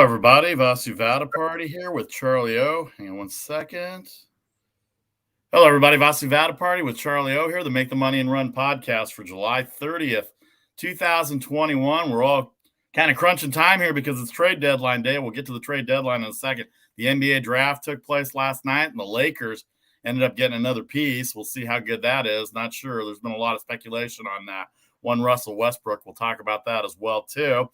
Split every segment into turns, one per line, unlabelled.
everybody. Vasu Party here with Charlie O. Hang on one second. Hello, everybody. Vasu Party with Charlie O here, the Make the Money and Run podcast for July 30th, 2021. We're all kind of crunching time here because it's trade deadline day. We'll get to the trade deadline in a second. The NBA draft took place last night, and the Lakers ended up getting another piece. We'll see how good that is. Not sure. There's been a lot of speculation on that. One Russell Westbrook. We'll talk about that as well, too.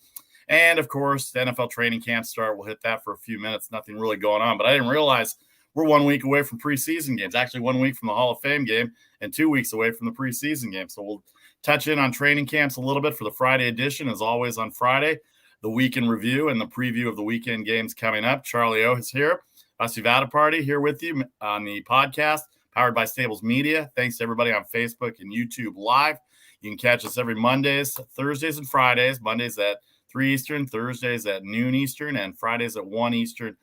And, of course, the NFL training camp start. We'll hit that for a few minutes. Nothing really going on. But I didn't realize we're 1 week away from preseason games. Actually, 1 week from the Hall of Fame game and 2 weeks away from the preseason game. So we'll touch in on training camps a little bit for the Friday edition. As always on Friday, the weekend review and the preview of the weekend games coming up. Charlie O is here. Vasu Party here with you on the podcast, powered by Stables Media. Thanks to everybody on Facebook and YouTube Live. You can catch us every Mondays, Thursdays, and Fridays. Mondays at 3 Eastern, Thursdays at noon Eastern, and Fridays at 1 Eastern,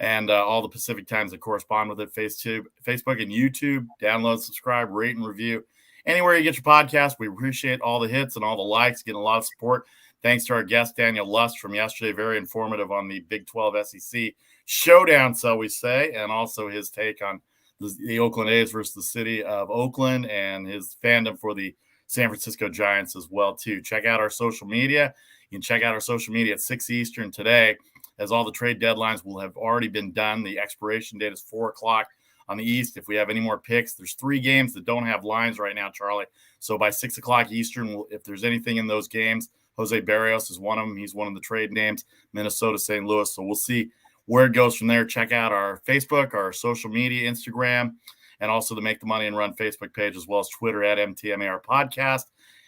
and all the Pacific times that correspond with it. Facebook and YouTube. Download, subscribe, rate, and review. Anywhere you get your podcast, we appreciate all the hits and all the likes, getting a lot of support. Thanks to our guest, Daniel Lust, from yesterday. Very informative on the Big 12 SEC showdown, so we say, and also his take on the Oakland A's versus the city of Oakland and his fandom for the San Francisco Giants as well, too. Check out our social media. You can check out our social media at 6 Eastern today, as all the trade deadlines will have already been done. The expiration date is 4 o'clock on the East. If we have any more picks, there's 3 games that don't have lines right now, Charlie. So by 6 o'clock Eastern, if there's anything in those games, Jose Berrios is one of them. He's one of the trade names, Minnesota, St. Louis. So we'll see where it goes from there. Check out our Facebook, our social media, Instagram, and also the Make the Money and Run Facebook page, as well as Twitter at MTMAR Podcast.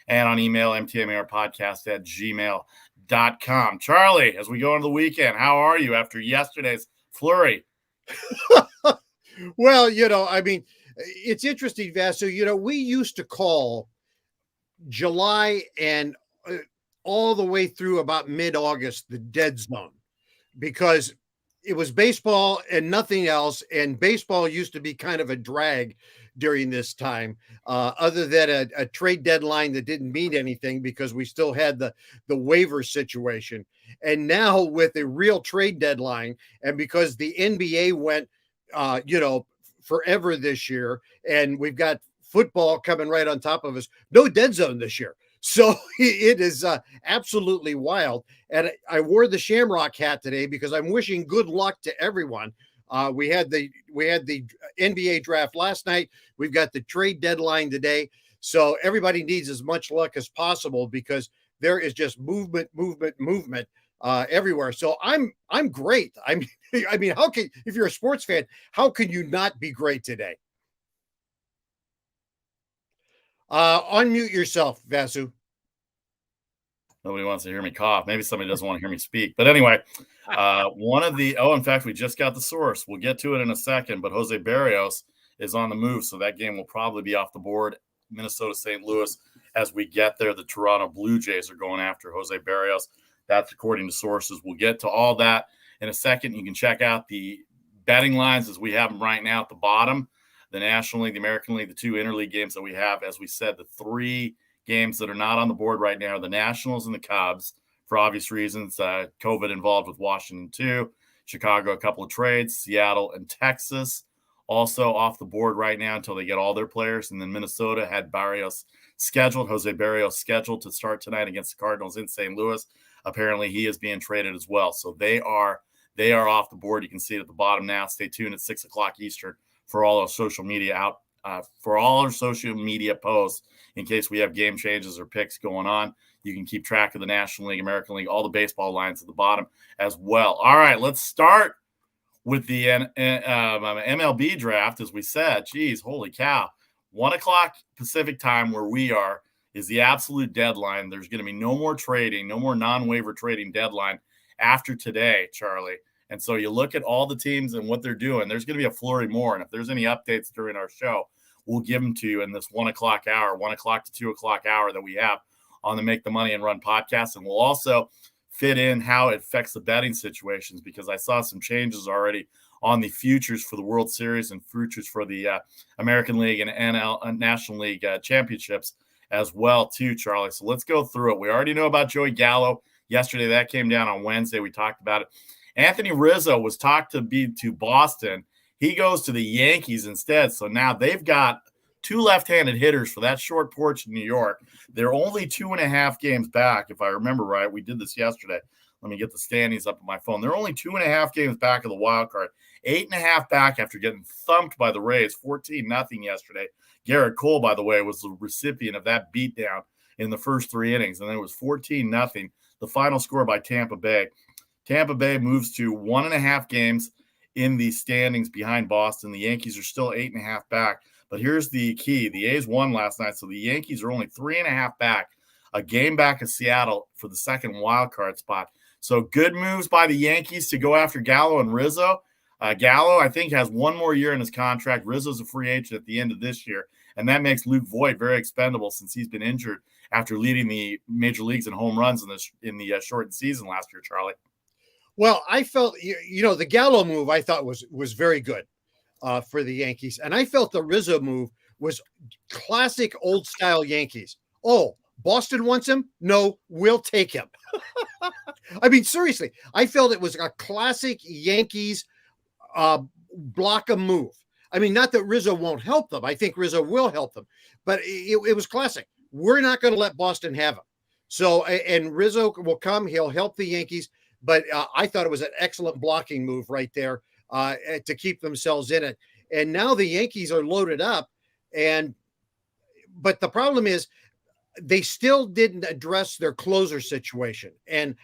And on email, mtmarpodcast@gmail.com. Charlie, as we go into the weekend, how are you after yesterday's flurry?
Well, it's interesting, Vasu. We used to call July and all the way through about mid-August the dead zone, because it was baseball and nothing else. And baseball used to be kind of a drag during this time, other than a trade deadline that didn't mean anything because we still had the waiver situation. And now with a real trade deadline, and because the NBA went, forever this year, and we've got football coming right on top of us, no dead zone this year. So it is absolutely wild. And I wore the Shamrock hat today because I'm wishing good luck to everyone. We had the NBA draft last night. We've got the trade deadline today. So everybody needs as much luck as possible because there is just movement everywhere. So I'm great. I mean, how can, if you're a sports fan, how can you not be great today? Unmute yourself, Vasu.
Nobody wants to hear me cough. Maybe somebody doesn't want to hear me speak. But anyway, in fact, we just got the source. We'll get to it in a second. But Jose Berrios is on the move, so that game will probably be off the board. Minnesota, St. Louis, as we get there, the Toronto Blue Jays are going after Jose Berrios. That's according to sources. We'll get to all that in a second. You can check out the betting lines as we have them right now at the bottom. The National League, the American League, the 2 interleague games that we have. As we said, the 3 games that are not on the board right now are the Nationals and the Cubs, for obvious reasons. COVID involved with Washington too. Chicago, a couple of trades. Seattle and Texas also off the board right now until they get all their players. And then Minnesota had Jose Berrios scheduled to start tonight against the Cardinals in St. Louis. Apparently he is being traded as well. So they are off the board. You can see it at the bottom now. Stay tuned at 6 o'clock Eastern for all our social media posts in case we have game changes or picks going on. You can keep track of the National League, American League, all the baseball lines at the bottom as well. All right, let's start with the MLB draft. As we said, geez, holy cow. 1 o'clock Pacific time where we are is the absolute deadline. There's going to be no more trading, no more non-waiver trading deadline after today, Charlie. And so you look at all the teams and what they're doing, there's going to be a flurry more. And if there's any updates during our show, we'll give them to you in this 1 o'clock hour, 1 o'clock to 2 o'clock hour that we have on the Make the Money and Run podcast. And we'll also fit in how it affects the betting situations, because I saw some changes already on the futures for the World Series and futures for the American League and National League championships as well too, Charlie. So let's go through it. We already know about Joey Gallo. yesterday. That came down on Wednesday. We talked about it. Anthony Rizzo was talked to be to Boston. He goes to the Yankees instead. So now they've got two left-handed hitters for that short porch in New York. They're only 2.5 games back, if I remember right. We did this yesterday. Let me get the standings up on my phone. They're only 2.5 games back of the wild card. 8.5 back after getting thumped by the Rays, 14-0 yesterday. Garrett Cole, by the way, was the recipient of that beatdown in the first 3 innings, and then it was 14-0. The final score by Tampa Bay. Tampa Bay moves to 1.5 games in the standings behind Boston. The Yankees are still 8.5 back. But here's the key. The A's won last night, so the Yankees are only 3.5 back, a game back of Seattle for the second wild card spot. So good moves by the Yankees to go after Gallo and Rizzo. Gallo, I think, has 1 more year in his contract. Rizzo's a free agent at the end of this year, and that makes Luke Voit very expendable since he's been injured after leading the major leagues in home runs in the shortened season last year, Charlie.
Well, I felt, the Gallo move I thought was very good for the Yankees. And I felt the Rizzo move was classic old style Yankees. Oh, Boston wants him? No, we'll take him. I mean, seriously, I felt it was a classic Yankees block a move. I mean, not that Rizzo won't help them. I think Rizzo will help them, but it was classic. We're not going to let Boston have him. So, and Rizzo will come, he'll help the Yankees. But I thought it was an excellent blocking move right there to keep themselves in it. And now the Yankees are loaded up. But the problem is they still didn't address their closer situation. And,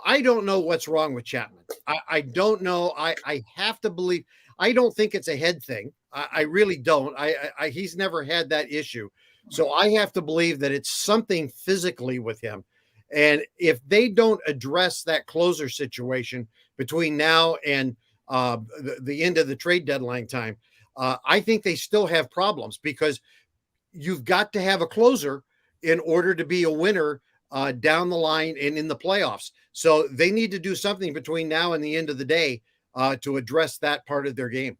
I don't know what's wrong with Chapman. I don't know. I have to believe. I don't think it's a head thing. I really don't. He's never had that issue. So I have to believe that it's something physically with him. And if they don't address that closer situation between now and the end of the trade deadline time, I think they still have problems because you've got to have a closer in order to be a winner down the line and in the playoffs. So they need to do something between now and the end of the day to address that part of their game.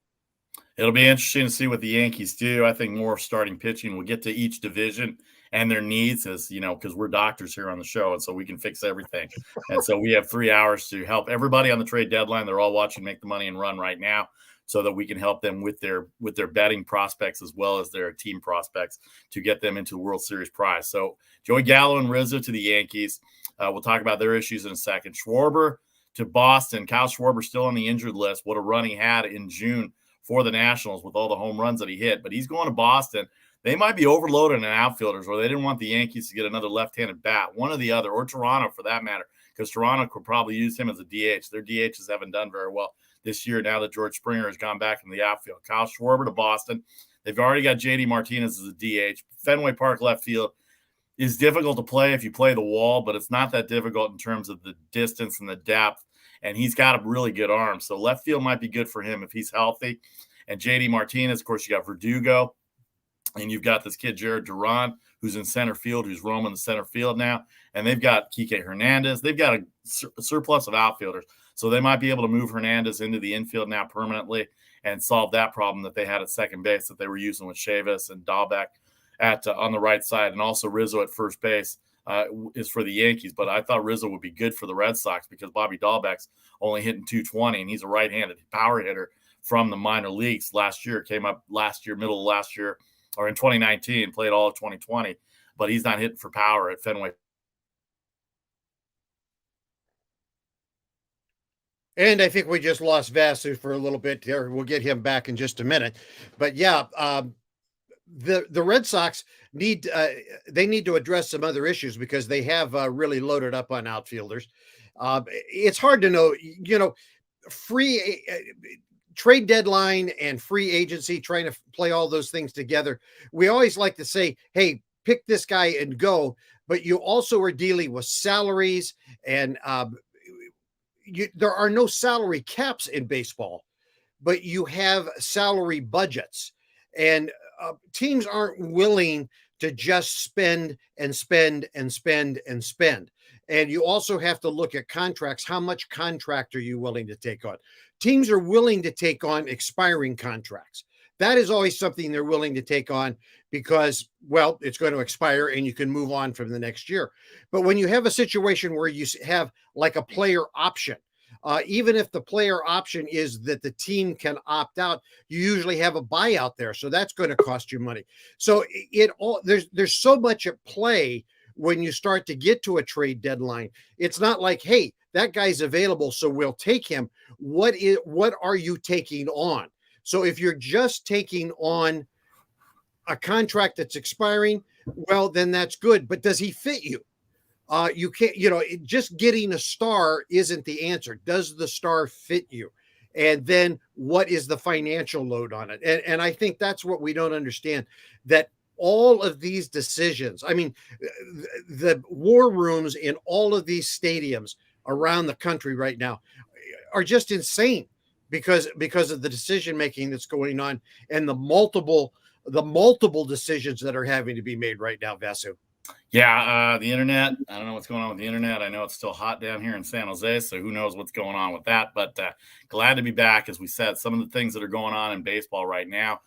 It'll be interesting to see what the Yankees do. I think more starting pitching. We'll get to each division and their needs, as because we're doctors here on the show, and so we can fix everything. And so we have 3 hours to help everybody on the trade deadline. They're all watching Make the Money and Run right now, so that we can help them with their betting prospects as well as their team prospects to get them into the World Series prize. So Joey Gallo and Rizzo to the Yankees. We'll talk about their issues in a second. Schwarber to Boston. Kyle Schwarber still on the injured list. What a run he had in June for the Nationals with all the home runs that he hit. But he's going to Boston. They might be overloaded in outfielders, or they didn't want the Yankees to get another left-handed bat, one or the other, or Toronto for that matter, because Toronto could probably use him as a DH. Their DHs haven't done very well this year now that George Springer has gone back in the outfield. Kyle Schwarber to Boston. They've already got JD Martinez as a DH. Fenway Park left field is difficult to play if you play the wall, but it's not that difficult in terms of the distance and the depth, and he's got a really good arm. So left field might be good for him if he's healthy. And JD Martinez, of course, you got Verdugo. And you've got this kid, Jared Duran, who's in center field, who's roaming the center field now. And they've got Kike Hernandez. They've got a surplus of outfielders. So they might be able to move Hernandez into the infield now permanently and solve that problem that they had at second base that they were using with Chavis and Dahlbeck on the right side. And also Rizzo at first base is for the Yankees. But I thought Rizzo would be good for the Red Sox because Bobby Dahlbeck's only hitting 220, and he's a right-handed power hitter from the minor leagues last year. Came up middle of last year, or in 2019, played all of 2020, but he's not hitting for power at Fenway.
And I think we just lost Vasu for a little bit there. We'll get him back in just a minute. But yeah, the Red Sox need to address some other issues because they have really loaded up on outfielders. It's hard to know, free trade deadline and free agency, trying to play all those things together. We always like to say, hey, pick this guy and go, but you also are dealing with salaries and there are no salary caps in baseball, but you have salary budgets, and teams aren't willing to just spend and spend and spend and spend. And you also have to look at contracts. How much contract are you willing to take on? Teams are willing to take on expiring contracts. that is always something they're willing to take on because, well, it's going to expire and you can move on from the next year. But when you have a situation where you have like a player option, even if the player option is that the team can opt out, you usually have a buyout there. So that's going to cost you money. So there's so much at play when you start to get to a trade deadline. It's not like, hey, that guy's available, so we'll take him. What are you taking on? So if you're just taking on a contract that's expiring, well, then that's good. But does he fit you? You can't, just getting a star isn't the answer. Does the star fit you? And then what is the financial load on it? And I think that's what we don't understand, that all of these decisions, I mean, the war rooms in all of these stadiums around the country right now are just insane because of the decision making that's going on and the multiple decisions that are having to be made right now, Vasu.
Yeah, the internet. I don't know what's going on with the internet. I know it's still hot down here in San Jose, so who knows what's going on with that. But glad to be back. As we said, some of the things that are going on in baseball right now.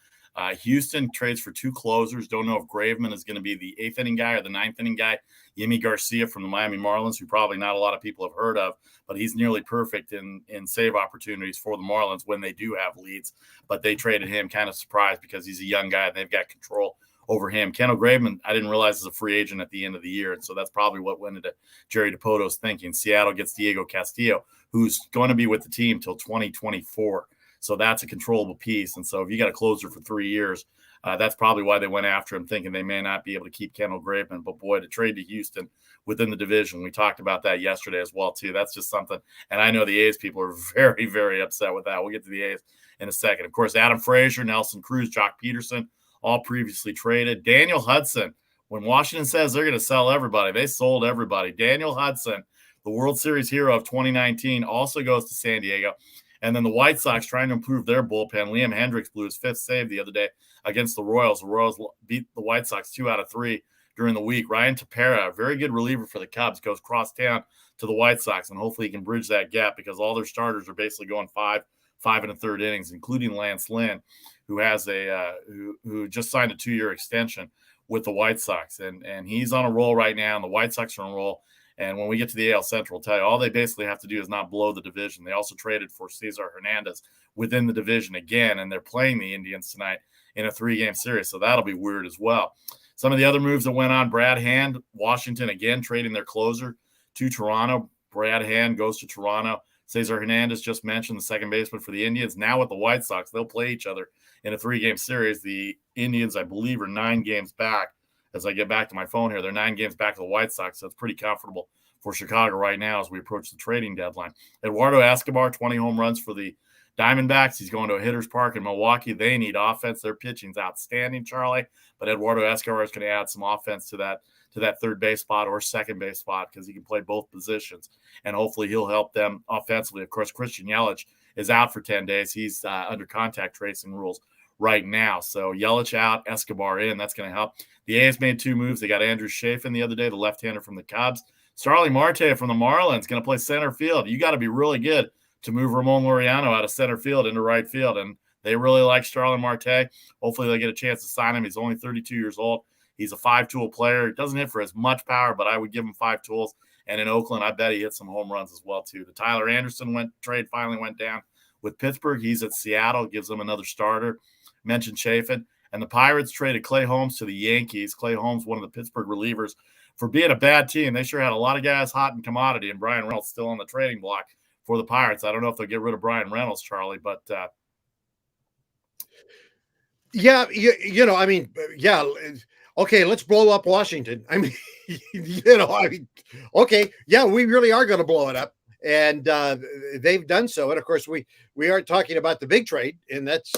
Houston trades for 2 closers. Don't know if Graveman is going to be the 8th inning guy or the 9th inning guy. Yimi Garcia from the Miami Marlins, who probably not a lot of people have heard of, but he's nearly perfect in save opportunities for the Marlins when they do have leads. But they traded him, kind of surprised because he's a young guy and they've got control over him. Kendall Graveman, I didn't realize is a free agent at the end of the year. And so that's probably what went into Jerry DiPoto's thinking. Seattle gets Diego Castillo, who's going to be with the team till 2024. So that's a controllable piece. And so if you got a closer for 3 years, that's probably why they went after him, thinking they may not be able to keep Kendall Graveman. But boy, to trade to Houston within the division, we talked about that yesterday as well, too. That's just something. And I know the A's people are very, very upset with that. We'll get to the A's in a second. Of course, Adam Frazier, Nelson Cruz, Jock Peterson, all previously traded. Daniel Hudson, when Washington says they're going to sell everybody, they sold everybody. Daniel Hudson, the World Series hero of 2019, also goes to San Diego. And then the White Sox trying to improve their bullpen. Liam Hendriks blew his 5th save the other day against the Royals. The Royals beat the White Sox 2 out of 3 during the week. Ryan Tepera, a very good reliever for the Cubs, goes cross town to the White Sox, and hopefully he can bridge that gap because all their starters are basically going 5 1/3 innings, including Lance Lynn, who has who just signed a 2-year extension with the White Sox. And he's on a roll right now, and the White Sox are on a roll. And when we get to the AL Central, I'll tell you, all they basically have to do is not blow the division. They also traded for Cesar Hernandez within the division again, and they're playing the Indians tonight in a 3-game series, so that'll be weird as well. Some of the other moves that went on, Brad Hand, Washington again trading their closer to Toronto. Brad Hand goes to Toronto. Cesar Hernandez, just mentioned, the second baseman for the Indians. Now with the White Sox, they'll play each other in a 3-game series. The Indians, I believe, are 9 games back. As I get back to my phone here, they're 9 games back to the White Sox, so it's pretty comfortable for Chicago right now as we approach the trading deadline. Eduardo Escobar, 20 home runs for the Diamondbacks. He's going to a hitter's park in Milwaukee. They need offense. Their pitching's outstanding, Charlie, but Eduardo Escobar is going to add some offense to that third base spot or second base spot because he can play both positions, and hopefully he'll help them offensively. Of course, Christian Yelich is out for 10 days. He's under contact tracing rules right now. So Yelich out, Escobar in. That's going to help. The A's made 2 moves. They got Andrew Chafin the other day, the left-hander from the Cubs. Starling Marte from the Marlins going to play center field. You got to be really good to move Ramon Laureano out of center field into right field, and they really like Starling Marte. Hopefully they'll get a chance to sign him. He's only 32 years old. He's a 5-tool player. He doesn't hit for as much power, but I would give him 5 tools. And in Oakland, I bet he hit some home runs as well, too. The Tyler Anderson trade finally went down with Pittsburgh. He's at Seattle, gives them another starter. Mentioned Chafin. And the Pirates traded Clay Holmes to the Yankees. Clay Holmes, one of the Pittsburgh relievers, for being a bad team. They sure had a lot of guys hot in commodity, and Brian Reynolds still on the trading block for the Pirates. I don't know if they'll get rid of Brian Reynolds, Charlie, but
yeah, I mean, yeah. Okay, let's blow up Washington. I mean, okay, yeah, we really are going to blow it up, and they've done so. And of course, we aren't talking about the big trade, and that's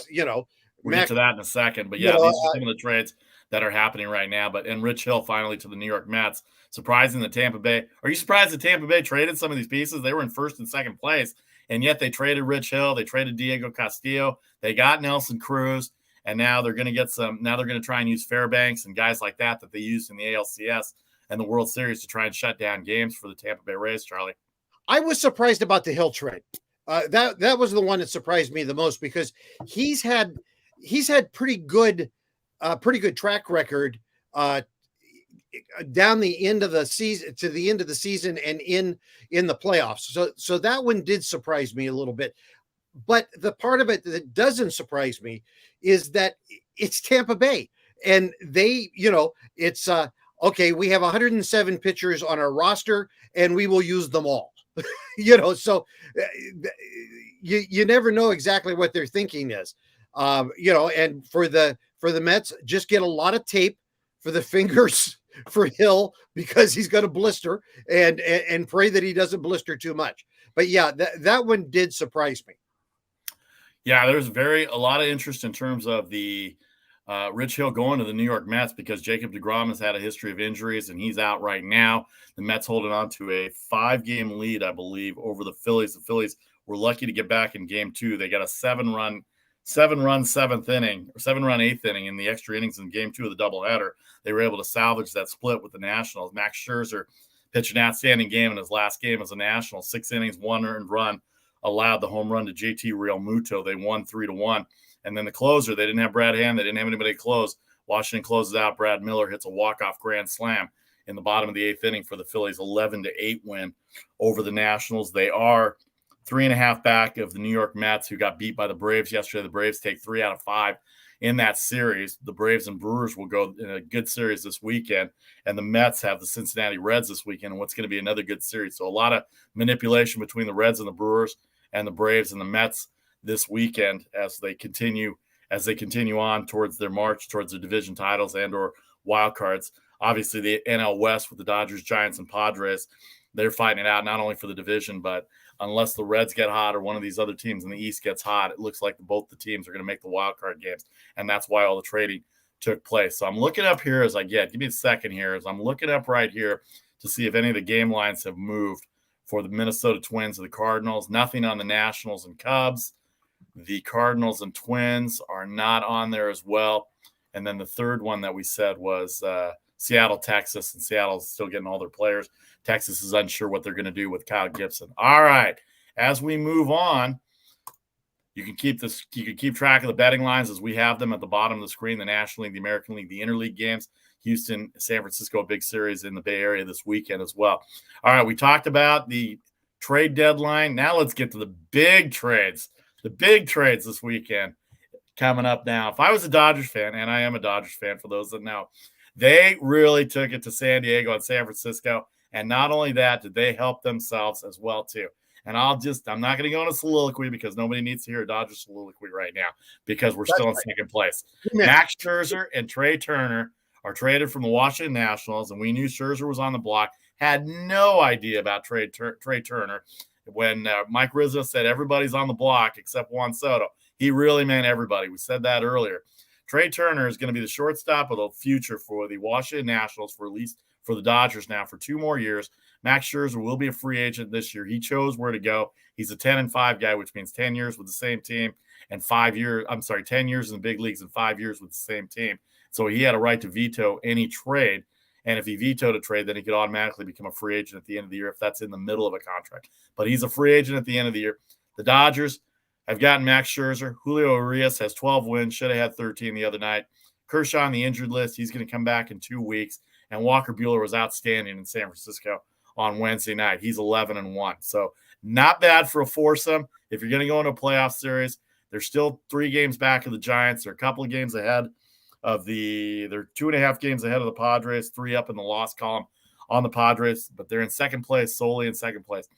we'll get to that in a second. But yeah, these are some of the trades that are happening right now. And Rich Hill finally to the New York Mets. Surprising that Tampa Bay. Are you surprised that Tampa Bay traded some of these pieces? They were in first and second place, and yet they traded Rich Hill. They traded Diego Castillo. They got Nelson Cruz. And now they're going to get some. Now they're going to try and use Fairbanks and guys like that they used in the ALCS and the World Series to try and shut down games for the Tampa Bay Rays, Charlie.
I was surprised about the Hill trade. That was the one that surprised me the most because he's had he's had pretty good track record down the end of the season to the end of the season and in the playoffs. So that one did surprise me a little bit. But the part of it that doesn't surprise me is that it's Tampa Bay, and they, it's okay, we have 107 pitchers on our roster and we will use them all. So you never know exactly what their thinking is. And for the Mets, just get a lot of tape for the fingers for Hill, because he's going to blister, and pray that he doesn't blister too much. But yeah, that one did surprise me.
Yeah, there's a lot of interest in terms of the Rich Hill going to the New York Mets, because Jacob deGrom has had a history of injuries and he's out right now. The Mets holding on to a 5-game lead, I believe, over the Phillies. The Phillies were lucky to get back in game 2. They got a 7-run 7th inning, or 7-run 8th inning in the extra innings in game 2 of the doubleheader. They were able to salvage that split with the Nationals. Max Scherzer pitched an outstanding game in his last game as a National. 6 innings, 1 earned run, allowed the home run to JT Realmuto. They won 3-1. And then the closer, they didn't have Brad Hand. They didn't have anybody to close. Washington closes out. Brad Miller hits a walk-off grand slam in the bottom of the 8th inning for the Phillies' 11-8 win over the Nationals. They are 3.5 back of the New York Mets, who got beat by the Braves yesterday. The Braves take 3 out of 5 in that series. The Braves and Brewers will go in a good series this weekend, and the Mets have the Cincinnati Reds this weekend, and what's going to be another good series. So a lot of manipulation between the Reds and the Brewers, and the Braves and the Mets this weekend as they continue on towards their march towards their division titles and or wild cards. Obviously, the NL West with the Dodgers, Giants, and Padres, they're fighting it out not only for the division, but unless the Reds get hot or one of these other teams in the East gets hot, it looks like both the teams are going to make the wild card games, and that's why all the trading took place. So I'm looking up here as I give me a second here, as I'm looking up right here to see if any of the game lines have moved for the Minnesota Twins and the Cardinals. Nothing on the Nationals and Cubs. The Cardinals and Twins are not on there as well. And then the third one that we said was Seattle, Texas, and Seattle's still getting all their players. Texas is unsure what they're going to do with Kyle Gibson. All right, as we move on, you can keep track of the betting lines as we have them at the bottom of the screen. The National League, the American League, the Interleague games. Houston, San Francisco, a big series in the Bay Area this weekend as well. All right, we talked about the trade deadline. Now let's get to the big trades. The big trades this weekend coming up now. If I was a Dodgers fan, and I am a Dodgers fan for those that know, they really took it to San Diego and San Francisco. And not only that, did they help themselves as well, too. And I'm not going to go on a soliloquy because nobody needs to hear a Dodgers soliloquy right now because we're still in second place. Amen. Max Scherzer and Trea Turner are traded from the Washington Nationals, and we knew Scherzer was on the block, had no idea about Trea Turner. When Mike Rizzo said everybody's on the block except Juan Soto, he really meant everybody. We said that earlier. Trea Turner is going to be the shortstop of the future for the Washington Nationals, for at least for the Dodgers now for 2 more years. Max Scherzer will be a free agent this year. He chose where to go. He's a 10-5 guy, which means 10 years with the same team and 10 years in the big leagues and 5 years with the same team. So he had a right to veto any trade. And if he vetoed a trade, then he could automatically become a free agent at the end of the year if that's in the middle of a contract. But he's a free agent at the end of the year. The Dodgers have gotten Max Scherzer. Julio Urias has 12 wins, should have had 13 the other night. Kershaw on the injured list. He's going to come back in 2 weeks. And Walker Buehler was outstanding in San Francisco on Wednesday night. He's 11-1. So not bad for a foursome. If you're going to go into a playoff series, they're still 3 games back of the Giants. They're a couple of games ahead of they're 2.5 games ahead of the Padres, 3 up in the loss column on the Padres, but they're in second place, solely in second place.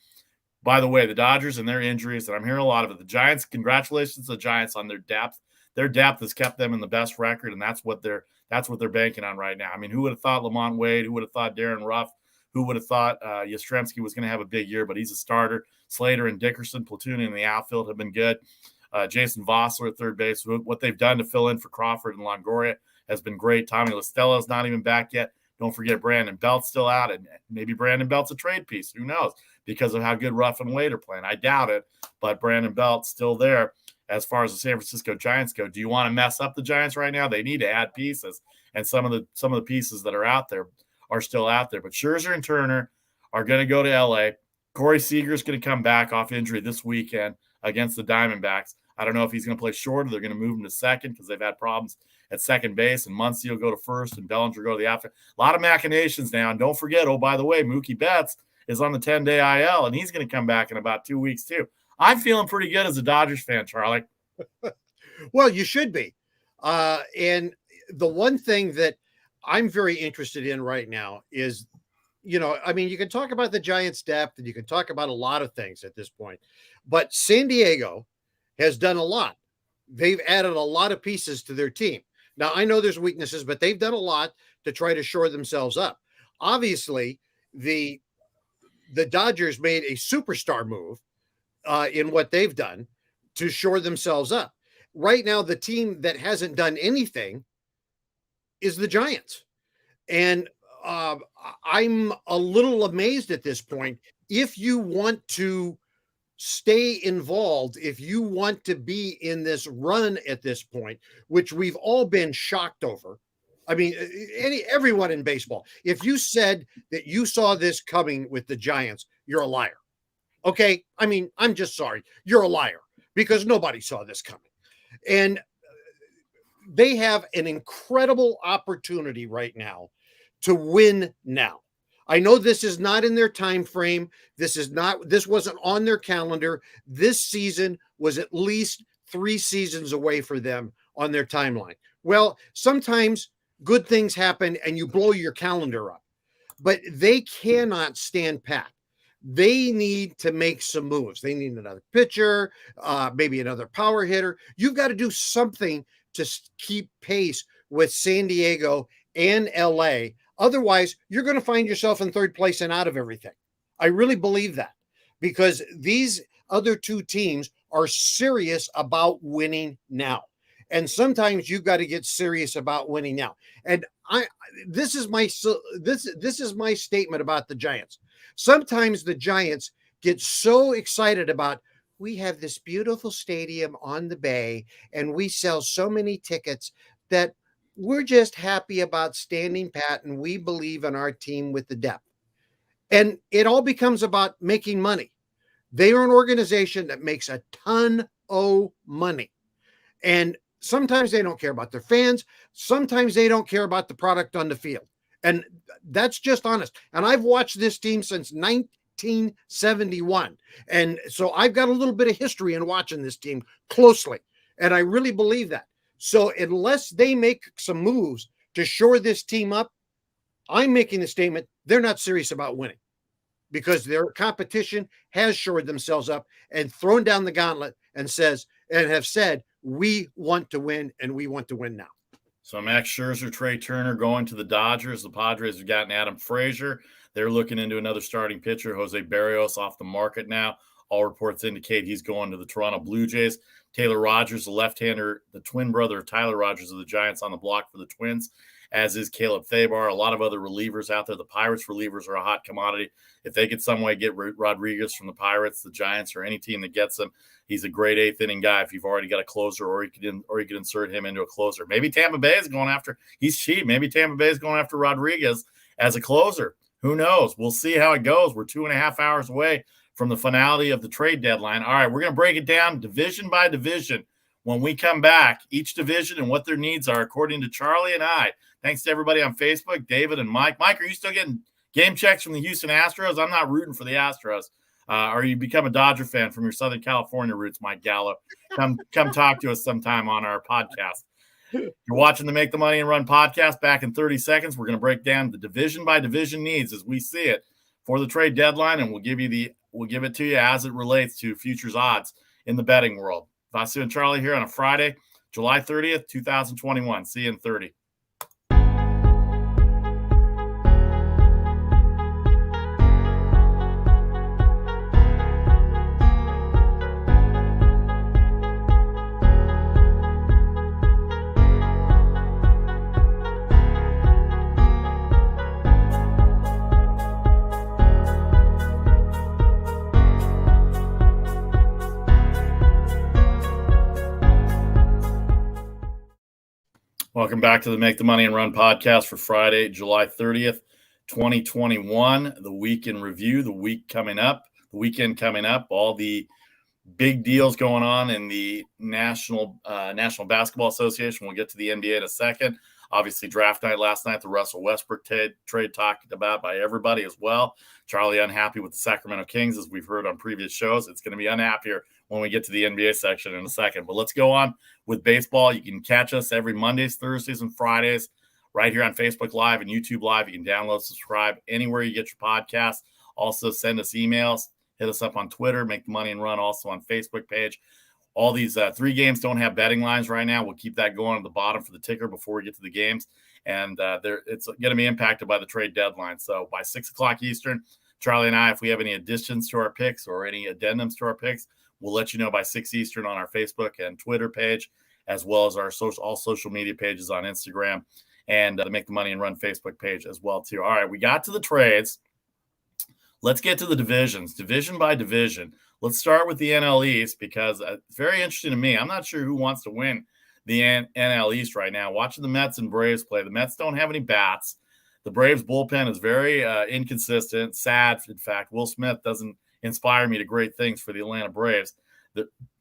By the way, the Dodgers and their injuries, and I'm hearing a lot of it. The Giants, congratulations to the Giants on their depth. Their depth has kept them in the best record, and that's what they're banking on right now. I mean, who would have thought Lamont Wade? Who would have thought Darren Ruff? Who would have thought Yastrzemski was going to have a big year? But he's a starter. Slater and Dickerson, platooning in the outfield, have been good. Jason Vossler at third base. What they've done to fill in for Crawford and Longoria has been great. Tommy LaStella's not even back yet. Don't forget Brandon Belt's still out, and maybe Brandon Belt's a trade piece. Who knows? Because of how good Ruff and Wade are playing. I doubt it, but Brandon Belt's still there. As far as the San Francisco Giants go, do you want to mess up the Giants right now? They need to add pieces, and some of the pieces that are out there are still out there. But Scherzer and Turner are going to go to L.A. Corey Seager's going to come back off injury this weekend against the Diamondbacks. I don't know if he's going to play short or they're going to move him to second because they've had problems at second base, and Muncy will go to first and Bellinger go to the outfield. A lot of machinations now. And don't forget, oh, by the way, Mookie Betts is on the 10-day IL, and he's going to come back in about 2 weeks too. I'm feeling pretty good as a Dodgers fan, Charlie.
Well, you should be. And the one thing that I'm very interested in right now is, you can talk about the Giants' depth and you can talk about a lot of things at this point, but San Diego has done a lot. They've added a lot of pieces to their team. Now, I know there's weaknesses, but they've done a lot to try to shore themselves up. Obviously, the Dodgers made a superstar move in what they've done to shore themselves up. Right now, the team that hasn't done anything is the Giants. And I'm a little amazed at this point. If you want to stay involved, if you want to be in this run at this point, which we've all been shocked over. I mean, everyone in baseball, if you said that you saw this coming with the Giants, you're a liar. Okay. I mean, I'm just sorry. You're a liar because nobody saw this coming. And they have an incredible opportunity right now to win now. I know this is not in their time frame. This wasn't on their calendar. This season was at least 3 seasons away for them on their timeline. Well, sometimes good things happen and you blow your calendar up, but they cannot stand pat. They need to make some moves. They need another pitcher, maybe another power hitter. You've got to do something to keep pace with San Diego and LA. Otherwise, you're going to find yourself in third place and out of everything. I really believe that because these other 2 teams are serious about winning now. And sometimes you've got to get serious about winning now. And this is my statement about the Giants. Sometimes the Giants get so excited about, we have this beautiful stadium on the bay and we sell so many tickets that we're just happy about standing pat and we believe in our team with the depth. And it all becomes about making money. They are an organization that makes a ton of money. And sometimes they don't care about their fans. Sometimes they don't care about the product on the field. And that's just honest. And I've watched this team since 1971. And so I've got a little bit of history in watching this team closely. And I really believe that. So unless they make some moves to shore this team up, I'm making the statement they're not serious about winning because their competition has shored themselves up and thrown down the gauntlet and have said, we want to win and we want to win now.
So Max Scherzer, Trea Turner going to the Dodgers. The Padres have gotten Adam Frazier. They're looking into another starting pitcher, Jose Berrios, off the market now. All reports indicate he's going to the Toronto Blue Jays. Taylor Rogers, the left-hander, the twin brother of Tyler Rogers of the Giants, on the block for the Twins, as is Caleb Thabar. A lot of other relievers out there. The Pirates relievers are a hot commodity. If they could some way get Rodriguez from the Pirates, the Giants, or any team that gets him, he's a great 8th-inning guy if you've already got a closer, or you could insert him into a closer. Maybe Tampa Bay is going after – he's cheap. Maybe Tampa Bay is going after Rodriguez as a closer. Who knows? We'll see how it goes. We're 2.5 hours away from the finality of the trade deadline. All right, we're going to break it down division by division when we come back, each division and what their needs are, according to Charlie and I. Thanks to everybody on Facebook, David and Mike. Mike, are you still getting game checks from the Houston Astros? I'm not rooting for the Astros. Or you become a Dodger fan from your Southern California roots, Mike Gallo. Come talk to us sometime on our podcast. You're watching the Make the Money and Run podcast. Back in 30 seconds, we're going to break down the division by division needs as we see it for the trade deadline, and we'll give it to you as it relates to futures odds in the betting world. Vasu and Charlie here on a Friday, July 30th, 2021. See you in 30. Welcome back to the Make the Money and Run podcast for Friday, July 30th, 2021. The week in review, the weekend coming up, all the big deals going on in the National Basketball Association. We'll get to the NBA in a second. Obviously, draft night last night, the Russell Westbrook trade talked about by everybody as well. Charlie unhappy with the Sacramento Kings, as we've heard on previous shows. It's going to be unhappier when we get to the NBA section in a second. But let's go on with baseball. You can catch us every Mondays, Thursdays, and Fridays right here on Facebook Live and YouTube Live. You can download, subscribe anywhere you get your podcasts. Also, send us emails. Hit us up on Twitter, Make the Money and Run, also on Facebook page. All these 3 games don't have betting lines right now. We'll keep that going at the bottom for the ticker before we get to the games. And it's going to be impacted by the trade deadline. So by 6 o'clock Eastern, Charlie and I, if we have any additions to our picks or any addendums to our picks, we'll let you know by 6 Eastern on our Facebook and Twitter page, as well as our all social media pages on Instagram and the Make the Money and Run Facebook page as well, too. All right, we got to the trades. Let's get to the divisions, division by division. Let's start with the NL East because it's very interesting to me. I'm not sure who wants to win the NL East right now. Watching the Mets and Braves play, the Mets don't have any bats. The Braves bullpen is very inconsistent, sad. In fact, Will Smith doesn't inspire me to great things for the Atlanta Braves.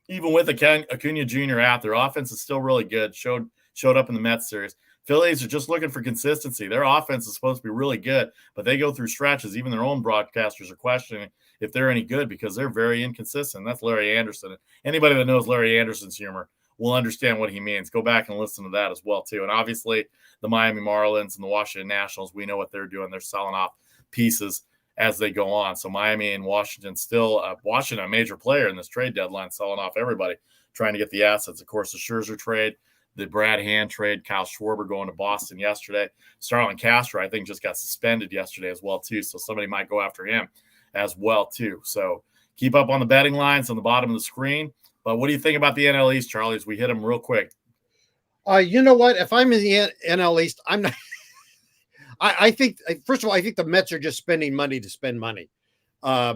Even with Acuna Jr. out, their offense is still really good. Showed up in the Mets series. Phillies are just looking for consistency. Their offense is supposed to be really good, but they go through stretches. Even their own broadcasters are questioning if they're any good because they're very inconsistent. That's Larry Anderson. Anybody that knows Larry Anderson's humor will understand what he means. Go back and listen to that as well, too. And obviously, the Miami Marlins and the Washington Nationals, we know what they're doing. They're selling off pieces as they go on. So Miami and Washington still Washington, a major player in this trade deadline, selling off everybody, trying to get the assets. Of course, the Scherzer trade, the Brad Hand trade, Kyle Schwarber going to Boston yesterday. Starlin Castro, I think, just got suspended yesterday as well, too. So somebody might go after him as well, too. So keep up on the betting lines on the bottom of the screen. But what do you think about the NL East, Charlie, as we hit them real quick?
You know what? If I'm in the NL East, I'm not. I think, first of all, I think the Mets are just spending money to spend money. I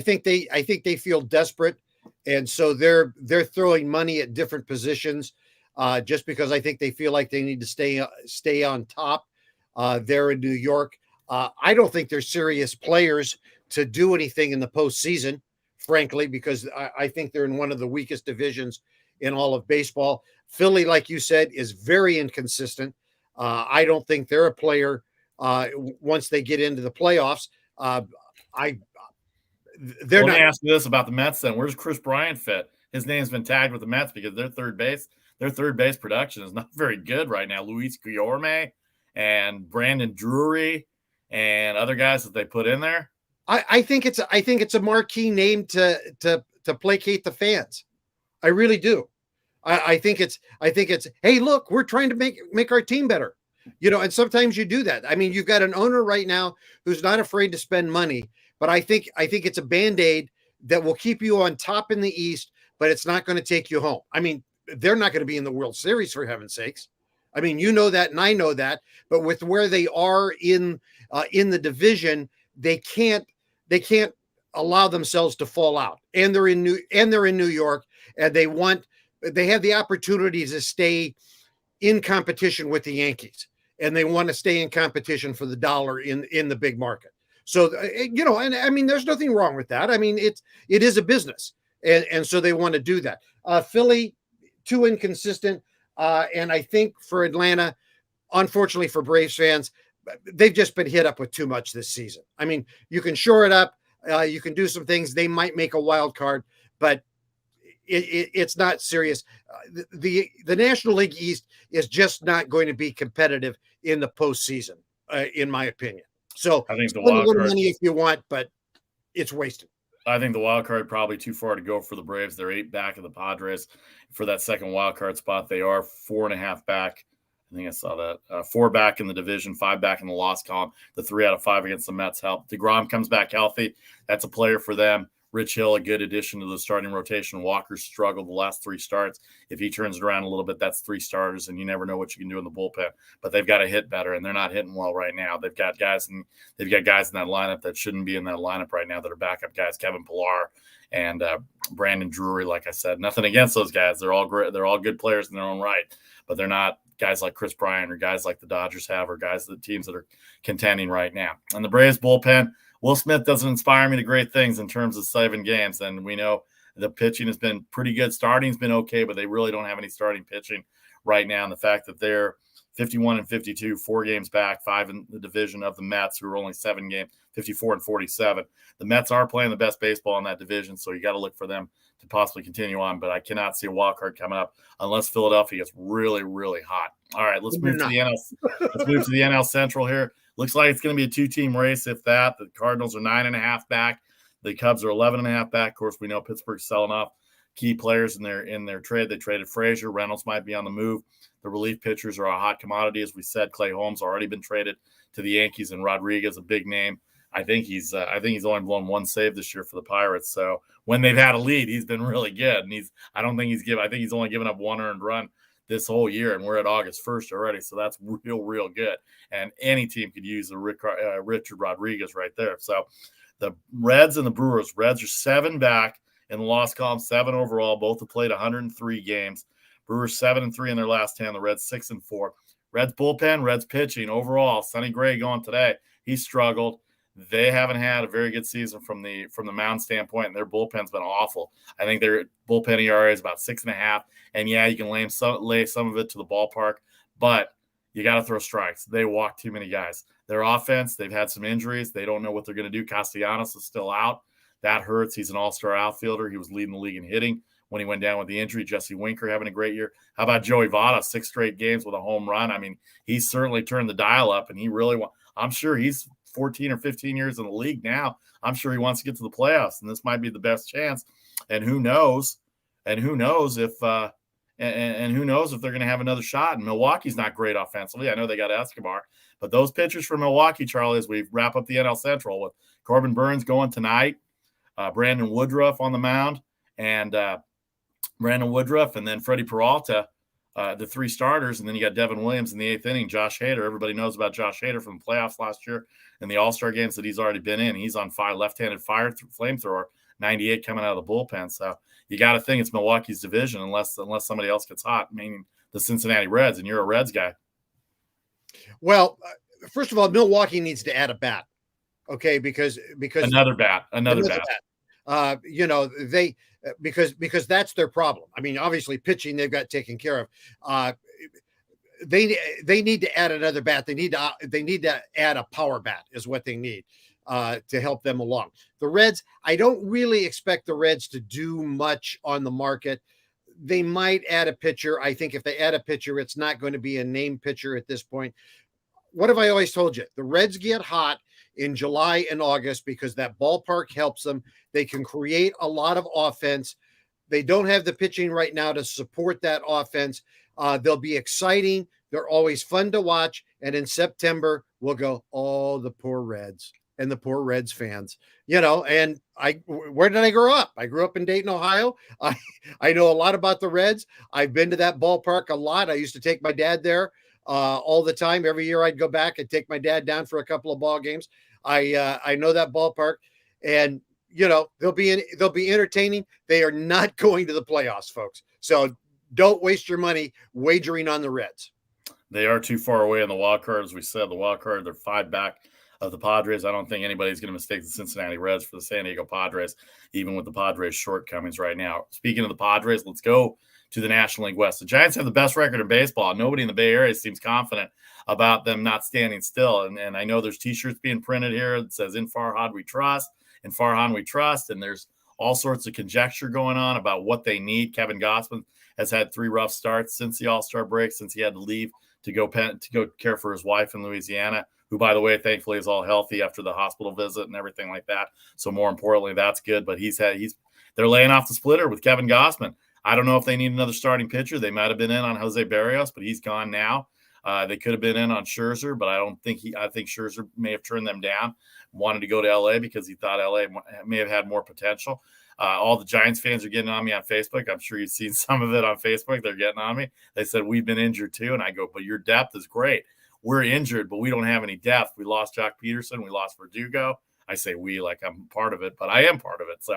think they feel desperate, and so they're throwing money at different positions, just because I think they feel like they need to stay on top. They're in New York. I don't think they're serious players to do anything in the postseason, frankly, because I think they're in one of the weakest divisions in all of baseball. Philly, like you said, is very inconsistent. I don't think they're a player once they get into the playoffs.
Let me ask you this about the Mets then. Where's Chris Bryant fit? His name's been tagged with the Mets because their third base production is not very good right now. Luis Guillorme and Brandon Drury and other guys that they put in there.
I think it's a marquee name to placate the fans. I really do. I think it's, hey, look, we're trying to make our team better, and sometimes you do that. I mean, you've got an owner right now who's not afraid to spend money, but I think it's a Band-Aid that will keep you on top in the East, but it's not going to take you home. I mean, they're not going to be in the World Series, for heaven's sakes. I mean, you know that, and I know that, but with where they are in the division, they can't allow themselves to fall out. And they're in New York, and they have the opportunity to stay in competition with the Yankees, and they want to stay in competition for the dollar in the big market. So, and I mean, there's nothing wrong with that. I mean, it is a business. And so they want to do that. Philly, too inconsistent. And I think for Atlanta, unfortunately for Braves fans, they've just been hit up with too much this season. I mean, you can shore it up. You can do some things. They might make a wild card, but it's not serious. The National League East is just not going to be competitive in the postseason, in my opinion. So
I think the
wild card, money if you want, but it's wasted.
I think the wild card probably too far to go for the Braves. They're 8 back of the Padres for that second wild card spot. They are 4.5 back. I think I saw that. 4 back in the division, 5 back in the loss column. The 3 out of 5 against the Mets help. DeGrom comes back healthy. That's a player for them. Rich Hill, a good addition to the starting rotation. Walker struggled the last 3 starts. If he turns it around a little bit, that's 3 starters, and you never know what you can do in the bullpen. But they've got to hit better, and they're not hitting well right now. They've got guys in that lineup that shouldn't be in that lineup right now that are backup guys. Kevin Pillar and Brandon Drury, like I said. Nothing against those guys. They're all great. They're all good players in their own right, but they're not guys like Chris Bryant or guys like the Dodgers have or guys the teams that are contending right now. And the Braves bullpen, Will Smith doesn't inspire me to great things in terms of 7 games. And we know the pitching has been pretty good. Starting's been okay, but they really don't have any starting pitching right now. And the fact that they're 51-52, 4 games back, 5 in the division of the Mets, who are only 7 games, 54-47. The Mets are playing the best baseball in that division, so you got to look for them to possibly continue on. But I cannot see a wild card coming up unless Philadelphia gets really, really hot. All right, let's move to the NL. Let's move to the NL Central here. Looks like it's going to be a 2-team race, if that. The Cardinals are 9.5 back. The Cubs are 11.5 back. Of course, we know Pittsburgh's selling off key players in their trade. They traded Frazier. Reynolds might be on the move. The relief pitchers are a hot commodity, as we said. Clay Holmes already been traded to the Yankees, and Rodriguez, a big name. I think he's only blown 1 save this year for the Pirates. So when they've had a lead, he's been really good. And I think he's only given up 1 earned run this whole year, and we're at August 1st already. So that's real, real good. And any team could use a Richard Rodriguez right there. So the Reds and the Brewers. Reds are 7 back in the loss column, 7 overall. Both have played 103 games. Brewers 7-3 in their last 10. The Reds 6-4. Reds bullpen, Reds pitching overall. Sonny Gray going today. He struggled. They haven't had a very good season from the mound standpoint, and their bullpen's been awful. I think their bullpen ERA is about 6.5. And yeah, you can lay some of it to the ballpark, but you got to throw strikes. They walk too many guys. Their offense, they've had some injuries. They don't know what they're going to do. Castellanos is still out. That hurts. He's an all-star outfielder. He was leading the league in hitting when he went down with the injury. Jesse Winker having a great year. How about Joey Votto? 6 straight games with a home run. I mean, he's certainly turned the dial up, and he really I'm sure he's 14 or 15 years in the league now. I'm sure he wants to get to the playoffs, and this might be the best chance. And who knows? And who knows if they're going to have another shot? And Milwaukee's not great offensively. I know they got Escobar, but those pitchers from Milwaukee, Charlie, as we wrap up the NL Central with Corbin Burns going tonight, Brandon Woodruff on the mound, and Brandon Woodruff, and then Freddie Peralta, the 3 starters, and then you got Devin Williams in the 8th inning. Josh Hader, everybody knows about Josh Hader from the playoffs last year and the All-Star games that he's already been in. He's on fire, left-handed flamethrower, 98 coming out of the bullpen. So you got to think it's Milwaukee's division unless somebody else gets hot, meaning the Cincinnati Reds, and you're a Reds guy.
Well, first of all, Milwaukee needs to add a bat, okay? Because
another bat.
Because that's their problem. I mean, obviously pitching they've got taken care of. They need to add another bat. They need to add a power bat is what they need to help them along. The Reds, I don't really expect the Reds to do much on the market. They might add a pitcher. I think if they add a pitcher, it's not going to be a name pitcher at this point. What have I always told you? The Reds get hot in July and August because that ballpark helps them. They can create a lot of offense. They don't have the pitching right now to support that offense. They'll be exciting. They're always fun to watch. And in September, we'll go, oh, the poor Reds and the poor Reds fans, and where did I grow up? I grew up in Dayton, Ohio. I know a lot about the Reds. I've been to that ballpark a lot. I used to take my dad there all the time. Every year I'd go back and take my dad down for a couple of ball games. I know that ballpark, and they'll be entertaining. They are not going to the playoffs, folks. So don't waste your money wagering on the Reds.
They are too far away in the wild card. As we said, the wild card, they're 5 back of the Padres. I don't think anybody's going to mistake the Cincinnati Reds for the San Diego Padres, even with the Padres' shortcomings right now. Speaking of the Padres, let's go to the National League West. The Giants have the best record in baseball. Nobody in the Bay Area seems confident about them not standing still. And I know there's T-shirts being printed here that says, "In Farhad we trust," "In Farhan we trust," and there's all sorts of conjecture going on about what they need. Kevin Gausman has had 3 rough starts since the All-Star break, since he had to leave to go care for his wife in Louisiana, who, by the way, thankfully is all healthy after the hospital visit and everything like that. So more importantly, that's good. But they're laying off the splitter with Kevin Gausman. I don't know if they need another starting pitcher. They might have been in on Jose Berrios, but he's gone now. They could have been in on Scherzer, but I think Scherzer may have turned them down, wanted to go to LA because he thought LA may have had more potential. All the Giants fans are getting on me on Facebook. I'm sure you've seen some of it on Facebook. They're getting on me. They said, "We've been injured too." And I go, "But your depth is great. We're injured, but we don't have any depth. We lost Jock Peterson. We lost Verdugo." I say we like I'm part of it, but I am part of it. So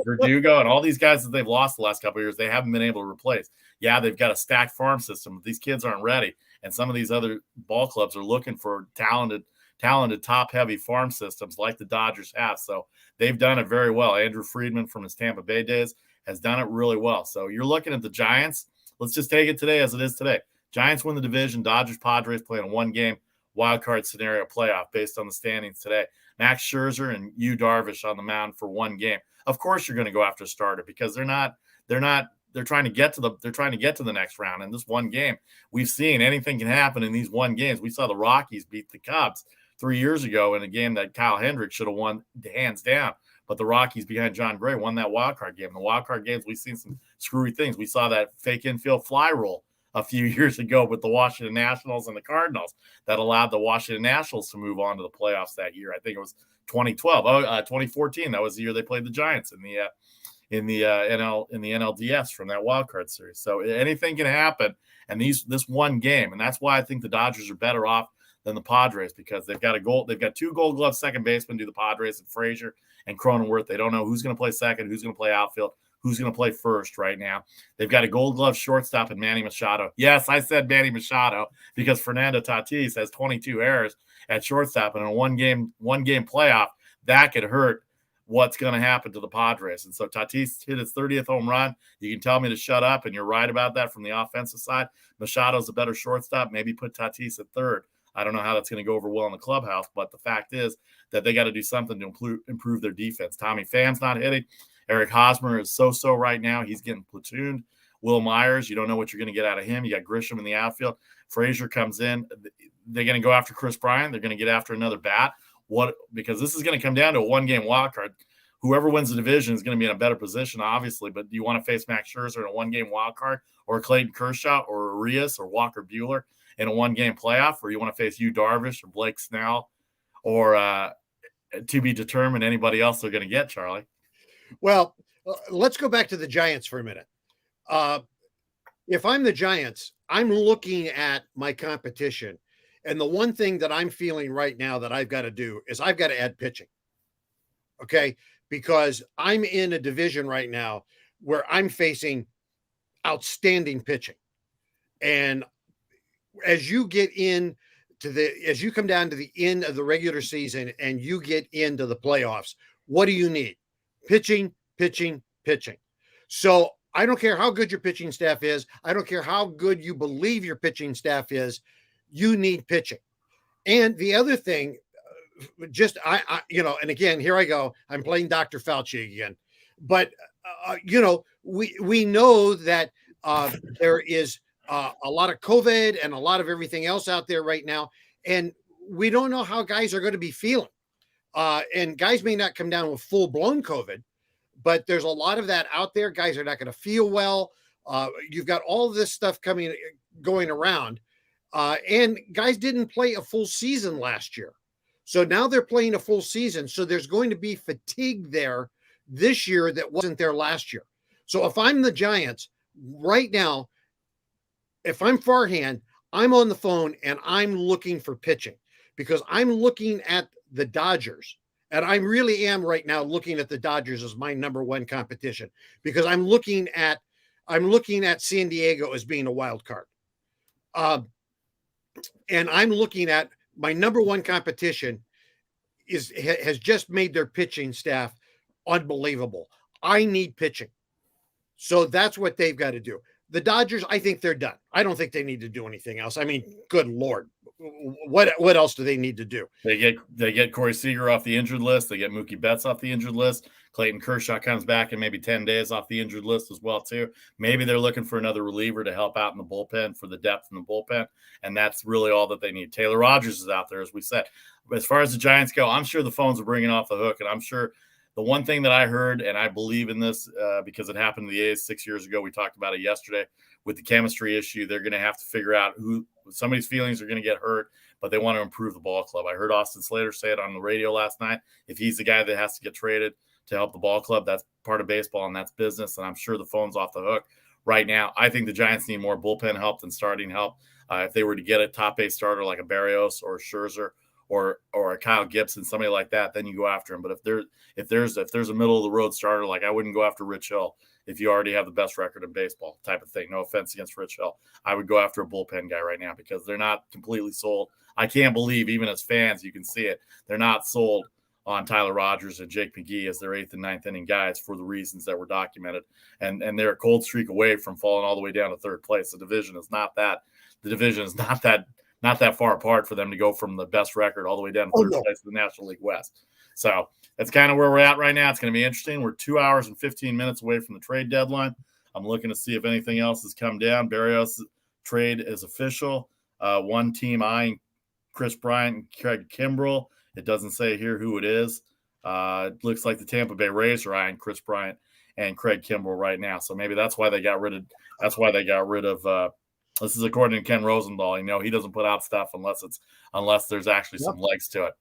Verdugo and all these guys that they've lost the last couple of years, they haven't been able to replace. Yeah, they've got a stacked farm system, but these kids aren't ready. And some of these other ball clubs are looking for talented talented, top-heavy farm systems like the Dodgers have. So they've done it very well. Andrew Friedman from his Tampa Bay days has done it really well. So you're looking at the Giants. Let's just take it today as it is today. Giants win the division. Dodgers, Padres playing a one-game wildcard scenario playoff based on the standings today. Max Scherzer and Yu Darvish on the mound for one game. Of course, you're going to go after a starter because they're trying to get to the next round. In this one game, we've seen anything can happen in these one games. We saw the Rockies beat the Cubs 3 years ago in a game that Kyle Hendricks should have won hands down. But the Rockies behind John Gray won that wild card game. In the wild card games, we've seen some screwy things. We saw that fake infield fly rule a few years ago with the Washington Nationals and the Cardinals that allowed the Washington Nationals to move on to the playoffs that year. I think it was 2014. That was the year they played the Giants in the NLDS from that wild card series. So anything can happen. And this one game, and that's why I think the Dodgers are better off than the Padres because they've got two Gold Glove second basemen, the Padres, and Frazier and Cronenworth. They don't know who's going to play second, who's going to play outfield, who's going to play first right now. They've got a Gold Glove shortstop in Manny Machado. Yes, I said Manny Machado because Fernando Tatis has 22 errors at shortstop, and in a one game playoff, that could hurt what's going to happen to the Padres. And so Tatis hit his 30th home run. You can tell me to shut up, and you're right about that from the offensive side. Machado's a better shortstop. Maybe put Tatis at third. I don't know how that's going to go over well in the clubhouse, but the fact is that they got to do something to improve their defense. Tommy Pham's not hitting. Eric Hosmer is so-so right now. He's getting platooned. Will Myers, you don't know what you're going to get out of him. You got Grisham in the outfield. Frazier comes in. They're going to go after Chris Bryant. They're going to get after another bat. Because this is going to come down to a one-game wild card. Whoever wins the division is going to be in a better position, obviously. But do you want to face Max Scherzer in a one-game wild card, or Clayton Kershaw, or Arias, or Walker Buehler in a one-game playoff, or you want to face Yu Darvish or Blake Snell, or to be determined anybody else they're going to get, Charlie?
Well, let's go back to the Giants for a minute. If I'm the Giants, I'm looking at my competition. And the one thing that I'm feeling right now that I've got to do is I've got to add pitching. Okay. Because I'm in a division right now where I'm facing outstanding pitching. And as you come down to the end of the regular season and you get into the playoffs, what do you need? Pitching. So I don't care how good your pitching staff is. I don't care how good you believe your pitching staff is. You need pitching. And the other thing, and again, here I go. I'm playing Dr. Fauci again. But, we know that there is a lot of COVID and a lot of everything else out there right now. And we don't know how guys are going to be feeling. And guys may not come down with full-blown COVID, but there's a lot of that out there. Guys are not going to feel well. You've got all this stuff going around. And guys didn't play a full season last year. So now they're playing a full season. So there's going to be fatigue there this year that wasn't there last year. So if I'm the Giants right now, if I'm Farhan, I'm on the phone and I'm looking for pitching because I'm looking at the Dodgers. And I really am right now looking at the Dodgers as my number one competition because I'm looking at San Diego as being a wild card. And I'm looking at my number one competition has just made their pitching staff unbelievable. I need pitching. So that's what they've got to do. The Dodgers, I think they're done. I don't think they need to do anything else. I mean, good Lord. What else do they need to do?
They get Corey Seager off the injured list. They get Mookie Betts off the injured list. Clayton Kershaw comes back in maybe 10 days off the injured list as well, too. Maybe they're looking for another reliever to help out in the bullpen for the depth in the bullpen, and that's really all that they need. Taylor Rogers is out there, as we said. But as far as the Giants go, I'm sure the phones are bringing off the hook, and I'm sure the one thing that I heard, and I believe in this because it happened to the A's 6 years ago. We talked about it yesterday with the chemistry issue. They're going to have to figure out who somebody's feelings are going to get hurt, but they want to improve the ball club. I heard Austin Slater say it on the radio last night. If he's the guy that has to get traded to help the ball club, that's part of baseball and that's business. And I'm sure the phone's off the hook right now. I think the Giants need more bullpen help than starting help. If they were to get a top A starter like a Berrios or Scherzer or a Kyle Gibson, somebody like that, then you go after him. But if there's a middle of the road starter, like I wouldn't go after Rich Hill if you already have the best record in baseball, type of thing. No offense against Rich Hill. I would go after a bullpen guy right now because they're not completely sold. I can't believe, even as fans, you can see it, they're not sold on Tyler Rogers and Jake McGee as their 8th and 9th inning guys for the reasons that were documented. And they're a cold streak away from falling all the way down to third place. The division is not that far apart for them to go from the best record all the way down to third place in the National League West. So that's kind of where we're at right now. It's going to be interesting. We're 2 hours and 15 minutes away from the trade deadline. I'm looking to see if anything else has come down. Berrios trade is official. One team eyeing Chris Bryant and Craig Kimbrell. It doesn't say here who it is. It looks like the Tampa Bay Rays are eyeing Chris Bryant and Craig Kimbrell right now. So maybe that's why they got rid of. This is according to Ken Rosenthal. He doesn't put out stuff unless there's actually some legs to it.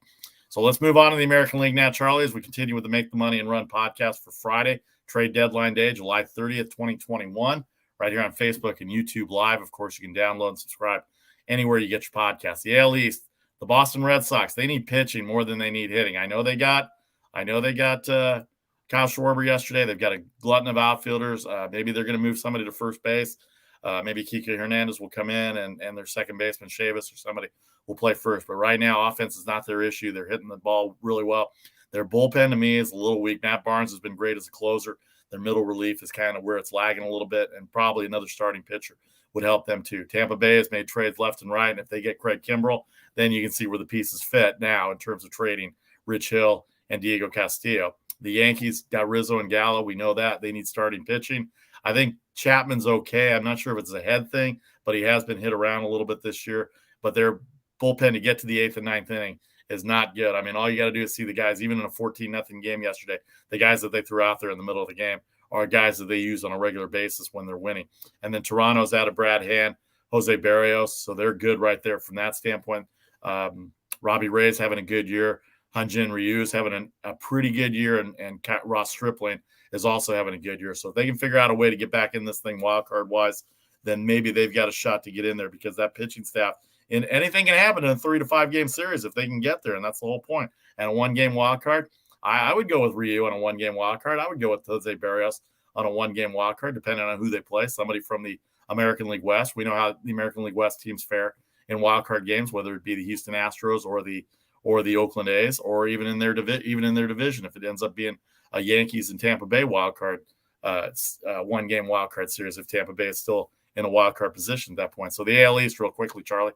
So let's move on to the American League now, Charlie, as we continue with the Make the Money and Run podcast for Friday, trade deadline day, July 30th, 2021, right here on Facebook and YouTube Live. Of course, you can download and subscribe anywhere you get your podcasts. The AL East, the Boston Red Sox, they need pitching more than they need hitting. I know they got Kyle Schwarber yesterday. They've got a glutton of outfielders. Maybe they're going to move somebody to first base. Maybe Kike Hernandez will come in and their second baseman, Chavis, or somebody will play first. But right now, offense is not their issue. They're hitting the ball really well. Their bullpen, to me, is a little weak. Matt Barnes has been great as a closer. Their middle relief is kind of where it's lagging a little bit, and probably another starting pitcher would help them too. Tampa Bay has made trades left and right, and if they get Craig Kimbrell, then you can see where the pieces fit now in terms of trading Rich Hill and Diego Castillo. The Yankees got Rizzo and Gallo. We know that. They need starting pitching. I think Chapman's okay. I'm not sure if it's a head thing, but he has been hit around a little bit this year. But their bullpen to get to the 8th and 9th inning is not good. I mean, all you got to do is see the guys, even in a 14-0 game yesterday, the guys that they threw out there in the middle of the game are guys that they use on a regular basis when they're winning. And then Toronto's out of Brad Hand, Jose Berrios, so they're good right there from that standpoint. Robbie Ray's having a good year. Hyun-Jin Ryu's having a pretty good year, and Ross Stripling is also having a good year. So if they can figure out a way to get back in this thing wild card wise, then maybe they've got a shot to get in there, because that pitching staff, and anything can happen in a 3 to 5 game series if they can get there, and that's the whole point. And a 1-game wild card, I would go with Ryu on a 1-game wild card. I would go with Jose Berrios on a 1-game wild card, depending on who they play. Somebody from the American League West. We know how the American League West teams fare in wild card games, whether it be the Houston Astros or the Oakland A's, or even in their division, if it ends up being a Yankees and Tampa Bay wild card, 1-game wild card series, if Tampa Bay is still in a wild card position at that point. So the AL East, real quickly, Charlie.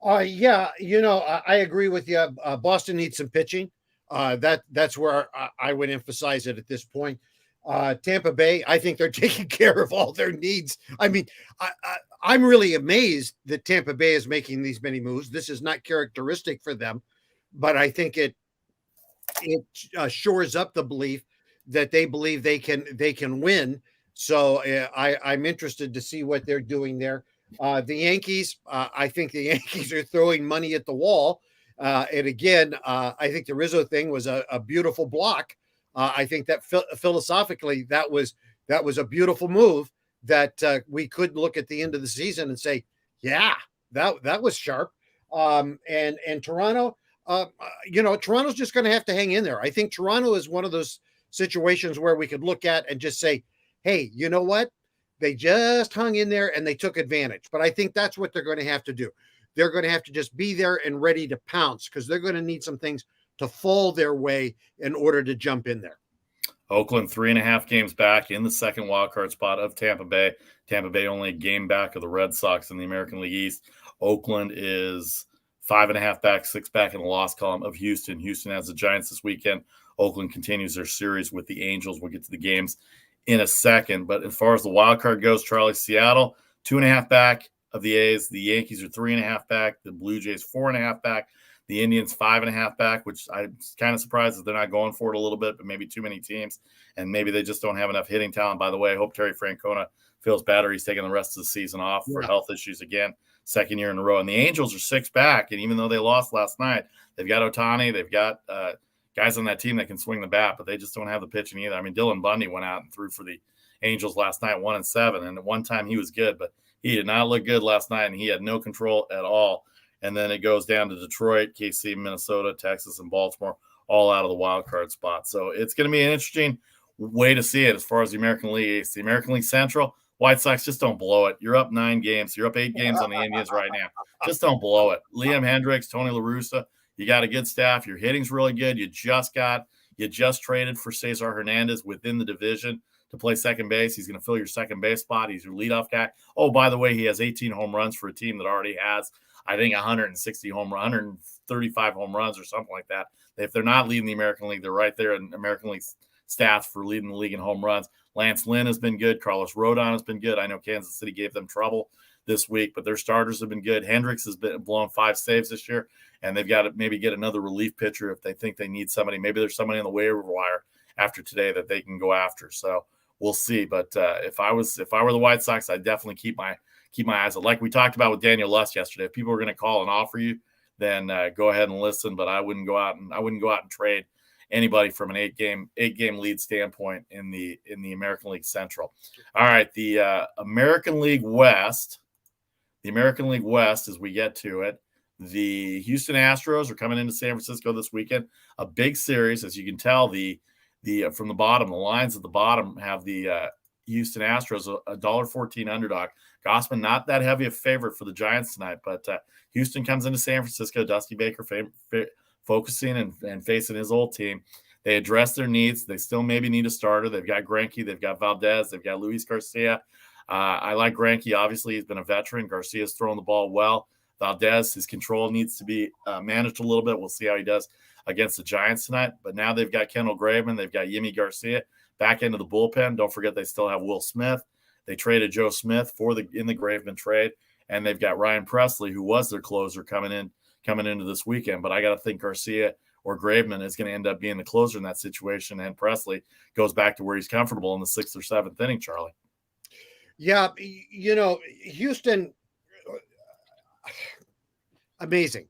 I agree with you. Boston needs some pitching. That's where I would emphasize it at this point. Tampa Bay, I think they're taking care of all their needs. I mean, I'm really amazed that Tampa Bay is making these many moves. This is not characteristic for them, but I think it shores up the belief that they believe they can win. So I'm interested to see what they're doing there. The Yankees, I think the Yankees are throwing money at the wall. And again, I think the Rizzo thing was a beautiful block. I think that philosophically, that was a beautiful move that we could look at the end of the season and say, yeah, that was sharp. And Toronto, Toronto's just going to have to hang in there. I think Toronto is one of those situations where we could look at and just say, hey, you know what? They just hung in there and they took advantage. But I think that's what they're going to have to do. They're going to have to just be there and ready to pounce, because they're going to need some things to fall their way in order to jump in there.
Oakland 3.5 games back in the second wildcard spot of Tampa Bay. Tampa Bay only a game back of the Red Sox in the American League East. Oakland is 5.5 back, 6 back in the loss column of Houston. Houston has the Giants this weekend. Oakland continues their series with the Angels. We'll get to the games in a second. But as far as the wild card goes, Charlie, Seattle 2.5 back of the A's. The Yankees are 3.5 back. The Blue Jays 4.5 back. The Indians 5.5 back, which I'm kind of surprised that they're not going for it a little bit, but maybe too many teams, and maybe they just don't have enough hitting talent. By the way, I hope Terry Francona feels better. He's taking the rest of the season off for health issues again, second year in a row. And the Angels are 6 back, and even though they lost last night, they've got Ohtani, they've got guys on that team that can swing the bat, but they just don't have the pitching either. I mean, Dylan Bundy went out and threw for the Angels last night, 1-7, and at one time he was good, but he did not look good last night, and he had no control at all And then it goes down to Detroit, KC, Minnesota, Texas, and Baltimore, all out of the wild card spot. So it's going to be an interesting way to see it as far as the American League East. The American League Central, White Sox, just don't blow it. You're up 9 games. You're up 8 games on the Indians right now. Just don't blow it. Liam Hendricks, Tony La Russa, you got a good staff. Your hitting's really good. You just traded for Cesar Hernandez within the division to play second base. He's going to fill your second base spot. He's your leadoff guy. Oh, by the way, he has 18 home runs for a team that already has, I think, 135 home runs or something like that. If they're not leading the American League, they're right there in American League stats for leading the league in home runs. Lance Lynn has been good. Carlos Rodon has been good. I know Kansas City gave them trouble this week, but their starters have been good. Hendricks has been blown 5 saves this year, and they've got to maybe get another relief pitcher if they think they need somebody. Maybe there's somebody on the waiver wire after today that they can go after. So we'll see. But if I were the White Sox, I'd definitely keep my eyes on. Like we talked about with Daniel Lust yesterday. If people are going to call and offer you, then go ahead and listen. But I wouldn't go out and trade anybody from an eight game lead standpoint in the American League Central. All right, the American League West. The American League West, as we get to it, the Houston Astros are coming into San Francisco this weekend. A big series, as you can tell. The from the bottom, the lines at the bottom have the Houston Astros a $1.14 underdog. Gossman not that heavy a favorite for the Giants tonight, but Houston comes into San Francisco. Dusty Baker focusing and facing his old team. They address their needs. They still maybe need a starter. They've got Greinke, they've got Valdez, they've got Luis Garcia. I like Greinke. Obviously, he's been a veteran. Garcia's throwing the ball well. Valdez, his control needs to be managed a little bit. We'll see how he does against the Giants tonight. But now they've got Kendall Graveman. They've got Yimi Garcia back into the bullpen. Don't forget they still have Will Smith. They traded Joe Smith in the Graveman trade. And they've got Ryan Presley, who was their closer coming into this weekend. But I got to think Garcia or Graveman is going to end up being the closer in that situation. And Presley goes back to where he's comfortable in the 6th or 7th inning, Charlie.
Yeah, Houston, amazing.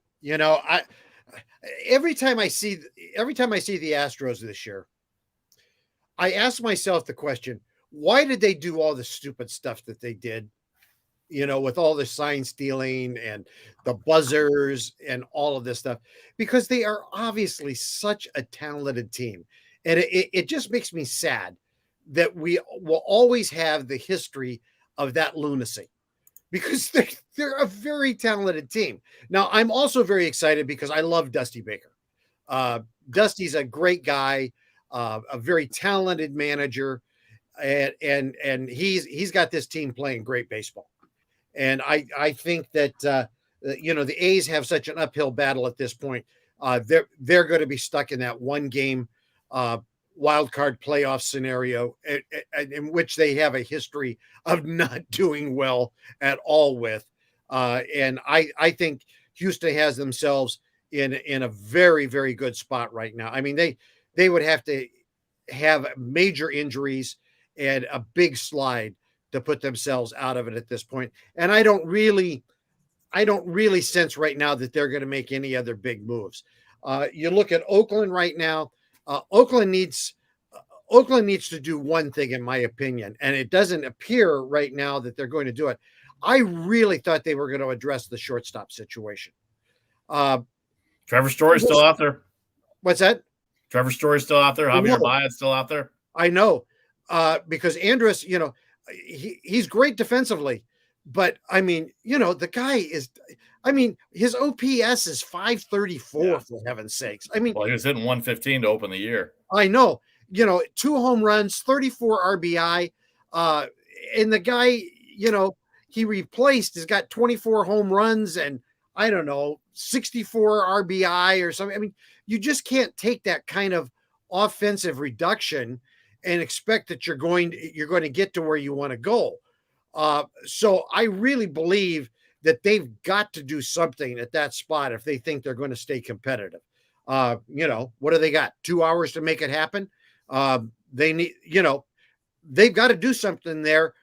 Every time I see the Astros this year, I ask myself the question, why did they do all the stupid stuff that they did? With all the sign stealing and the buzzers and all of this stuff, because they are obviously such a talented team. And it just makes me sad that we will always have the history of that lunacy, because they're a very talented team. Now, I'm also very excited because I love Dusty Baker. Dusty's a great guy, a very talented manager, and he's got this team playing great baseball. And I think that the A's have such an uphill battle at this point. They're going to be stuck in that 1-game wild card playoff scenario in which they have a history of not doing well at all with. And I think Houston has themselves in a very, very good spot right now. I mean, they would have to have major injuries and a big slide to put themselves out of it at this point. And I don't really sense right now that they're going to make any other big moves. You look at Oakland right now. Oakland needs to do one thing, in my opinion, and it doesn't appear right now that they're going to do it. I really thought they were going to address the shortstop situation.
Trevor Story's still out there.
What's that?
Trevor Story's still out there. Javier Baez still out there.
I know, because Andrus, he's great defensively, but I mean, the guy is, his OPS is 534 for heaven's sakes. I mean,
well, he was hitting 115 to open the year.
I know, 2 home runs, 34 RBI. And the guy, he replaced has got 24 home runs and 64 RBI or something. I mean, you just can't take that kind of offensive reduction and expect that you're going to get to where you want to go. So I really believe that they've got to do something at that spot if they think they're going to stay competitive. What do they got? 2 hours to make it happen. They need, they've got to do something there.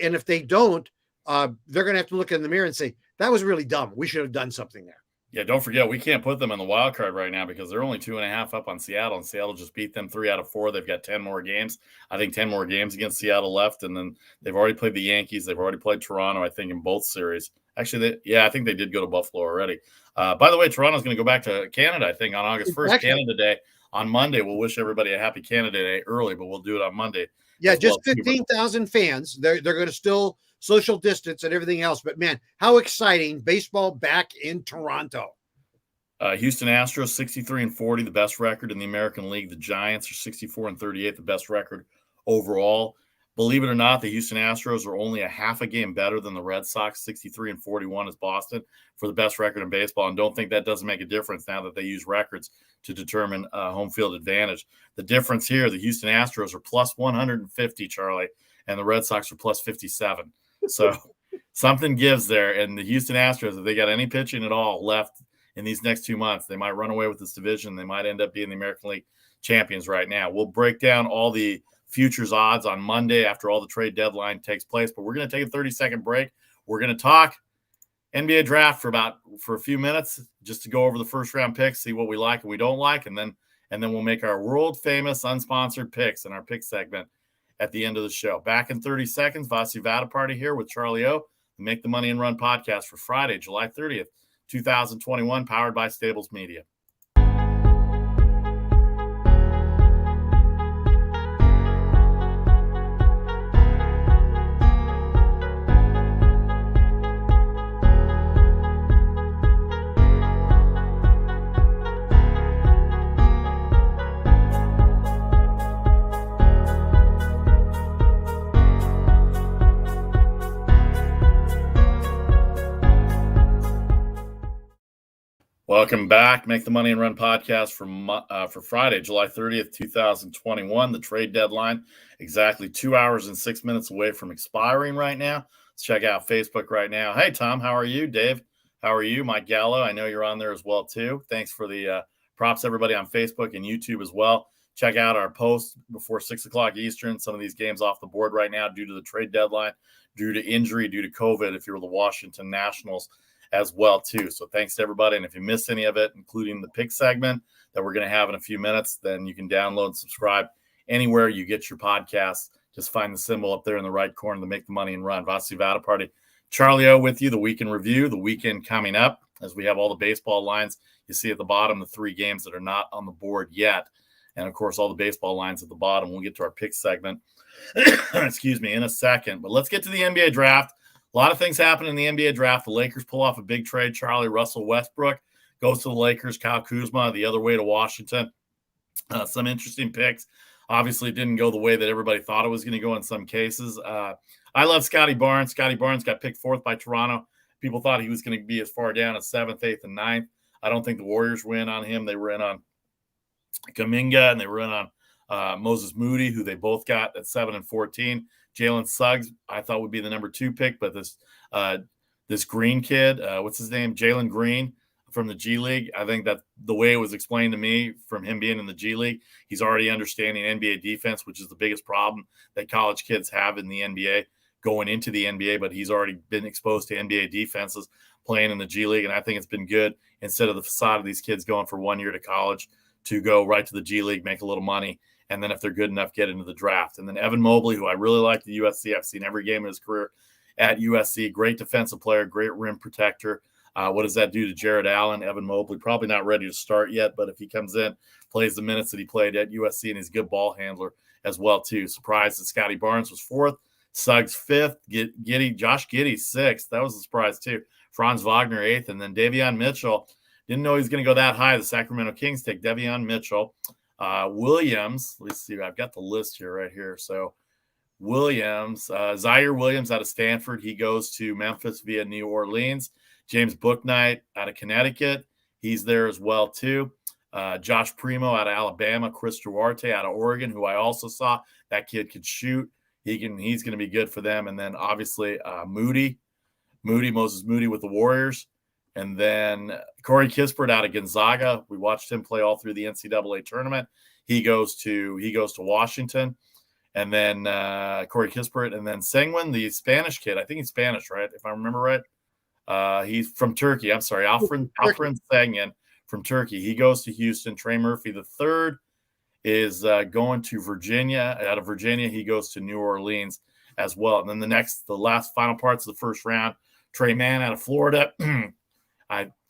And if they don't, they're going to have to look in the mirror and say, that was really dumb. We should have done something there.
Yeah, don't forget, we can't put them in the wild card right now because they're only 2.5 up on Seattle, and Seattle just beat them 3 out of 4. They've got 10 more games. I think 10 more games against Seattle left, and then they've already played the Yankees. They've already played Toronto, I think, in both series. Actually, I think they did go to Buffalo already. By the way, Toronto's going to go back to Canada, I think, on August 1st, Canada Day. On Monday, we'll wish everybody a happy Canada Day early, but we'll do it on Monday.
Yeah, just 15,000 fans. They're going to still social distance and everything else. But, man, how exciting. Baseball back in Toronto.
Houston Astros, 63-40, the best record in the American League. The Giants are 64-38, the best record overall. Believe it or not, the Houston Astros are only a half a game better than the Red Sox. 63-41 is Boston for the best record in baseball. And don't think that doesn't make a difference now that they use records to determine home field advantage. The difference here, the Houston Astros are plus 150, Charlie, and the Red Sox are plus 57. So something gives there. And the Houston Astros, if they got any pitching at all left in these next 2 months, they might run away with this division. They might end up being the American League champions right now. We'll break down all the futures odds on Monday after all the trade deadline takes place, but we're going to take a 30-second break. We're going to talk NBA draft for a few minutes just to go over the first round picks, see what we like and we don't like, and then we'll make our world famous unsponsored picks in our pick segment at the end of the show. Back in 30 seconds, Vasu Vada Party here with Charlie O, the Make the Money and Run podcast for Friday, July 30th, 2021, powered by Stables Media. Welcome back. Make the Money and Run podcast for Friday, July 30th, 2021. The trade deadline, exactly 2 hours and 6 minutes away from expiring right now. Let's check out Facebook right now. Hey, Tom, how are you? Dave, how are you? Mike Gallo, I know you're on there as well, too. Thanks for the props, everybody on Facebook and YouTube as well. Check out our post before 6 o'clock Eastern. Some of these games off the board right now due to the trade deadline, due to injury, due to COVID, if you're the Washington Nationals as well, too. So thanks to everybody. And if you missed any of it, including the pick segment that we're going to have in a few minutes, then you can download and subscribe anywhere you get your podcasts. Just find the symbol up there in the right corner to Make the Money and Run. Vasu Vada Party. Charlie O with you, the weekend review, the weekend coming up, as we have all the baseball lines. You see at the bottom the 3 games that are not on the board yet. And, of course, all the baseball lines at the bottom. We'll get to our pick segment, excuse me, in a second. But let's get to the NBA draft. A lot of things happen in the NBA draft. The Lakers pull off a big trade. Charlie, Russell Westbrook goes to the Lakers. Kyle Kuzma the other way to Washington. Some interesting picks. Obviously, it didn't go the way that everybody thought it was going to go in some cases. I love Scotty Barnes. Scotty Barnes got picked 4th by Toronto. People thought he was going to be as far down as 7th, 8th, and 9th. I don't think the Warriors were in on him. They were in on Kuminga, and they were in on Moses Moody, who they both got at 7 and 14. Jalen Suggs, I thought would be the number 2 pick, but this Green kid, what's his name? Jalen Green from the G League. I think that the way it was explained to me from him being in the G League, he's already understanding NBA defense, which is the biggest problem that college kids have in the NBA going into the NBA, but he's already been exposed to NBA defenses playing in the G League, and I think it's been good instead of the facade of these kids going for 1 year to college to go right to the G League, make a little money, and then if they're good enough, get into the draft. And then Evan Mobley, who I really like at USC. I've seen every game of his career at USC. Great defensive player, great rim protector. What does that do to Jared Allen? Evan Mobley, probably not ready to start yet, but if he comes in, plays the minutes that he played at USC, and he's a good ball handler as well, too. Surprised that Scotty Barnes was 4th, Suggs 5th, Josh Giddey 6th. That was a surprise, too. Franz Wagner 8th, and then Davion Mitchell. Didn't know he was going to go that high. The Sacramento Kings take Davion Mitchell. Williams, let's see, I've got the list here right here. So Williams, Zaire Williams out of Stanford, he goes to Memphis via New Orleans. James Bouknight out of Connecticut, he's there as well too. Josh Primo out of Alabama, Chris Duarte out of Oregon, who I also saw. That kid could shoot. He's going to be good for them. And then obviously Moses Moody with the Warriors. And then Corey Kispert out of Gonzaga. We watched him play all through the NCAA tournament. He goes to Washington. And then Corey Kispert. And then Senguin, the Spanish kid. I think he's Spanish, right? If I remember right. He's from Turkey. I'm sorry. Alfred Senguin from Turkey. He goes to Houston. Trey Murphy the third is going to Virginia. Out of Virginia, he goes to New Orleans as well. And then the last final parts of the first round, Trey Mann out of Florida.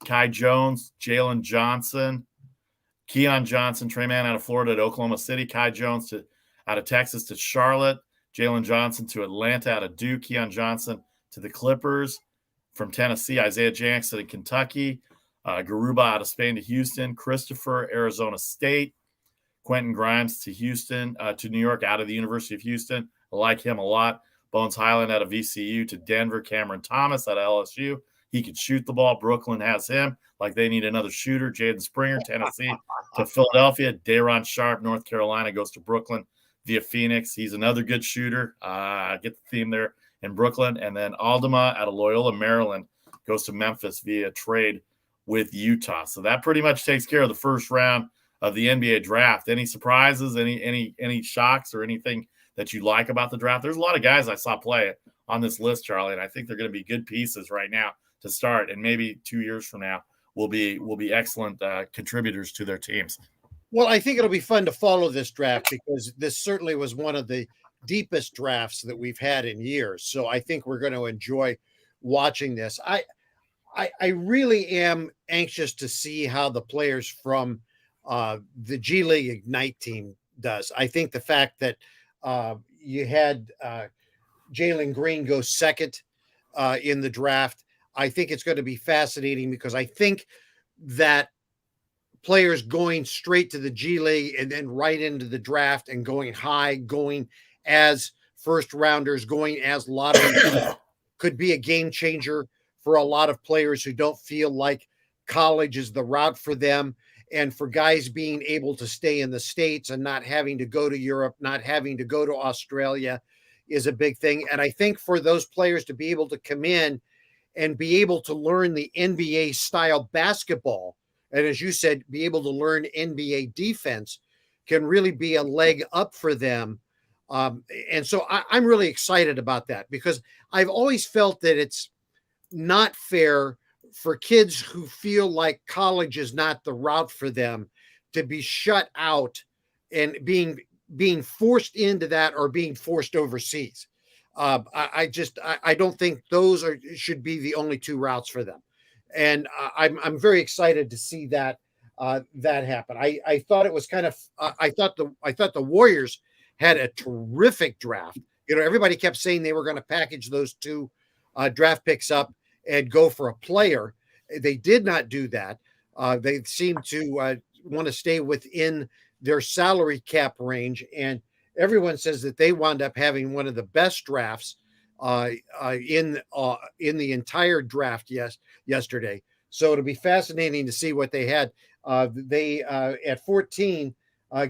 Kai Jones, Jalen Johnson, Keon Johnson, Trey Mann out of Florida to Oklahoma City, Kai Jones out of Texas to Charlotte, Jalen Johnson to Atlanta out of Duke, Keon Johnson to the Clippers. From Tennessee, Isaiah Jackson to Kentucky, Garuba out of Spain to Houston, Christopher, Arizona State, Quentin Grimes to Houston, to New York out of the University of Houston. I like him a lot. Bones Highland out of VCU to Denver, Cameron Thomas out of LSU. He could shoot the ball. Brooklyn has him. Like they need another shooter. Jaden Springer, Tennessee to Philadelphia. Dayron Sharp, North Carolina, goes to Brooklyn via Phoenix. He's another good shooter. Get the theme there in Brooklyn. And then Aldama out of Loyola, Maryland, goes to Memphis via trade with Utah. So that pretty much takes care of the first round of the NBA draft. Any surprises, any shocks or anything that you like about the draft? There's a lot of guys I saw play on this list, Charlie, and I think they're going to be good pieces right now to start, and maybe 2 years from now will be excellent contributors to their teams.
Well, I think it'll be fun to follow this draft because this certainly was one of the deepest drafts that we've had in years. So I think we're going to enjoy watching this. I really am anxious to see how the players from the G League Ignite team does. I think the fact that you had Jalen Green go second in the draft, I think it's going to be fascinating because I think that players going straight to the G League and then right into the draft and going high, going as first rounders, going as lottery could be a game changer for a lot of players who don't feel like college is the route for them. And for guys being able to stay in the States and not having to go to Europe, not having to go to Australia is a big thing. And I think for those players to be able to come in and be able to learn the NBA style basketball, and as you said, be able to learn NBA defense can really be a leg up for them. And so I'm really excited about that because I've always felt that it's not fair for kids who feel like college is not the route for them to be shut out and being forced into that or being forced overseas. I don't think those should be the only two routes for them. And I'm very excited to see that happen. I thought it was kind of, I thought the Warriors had a terrific draft. You know, everybody kept saying they were going to package those two draft picks up and go for a player. They did not do that. They seemed to want to stay within their salary cap range. And everyone says that they wound up having one of the best drafts in the entire draft yesterday. So it'll be fascinating to see what they had. They at 14,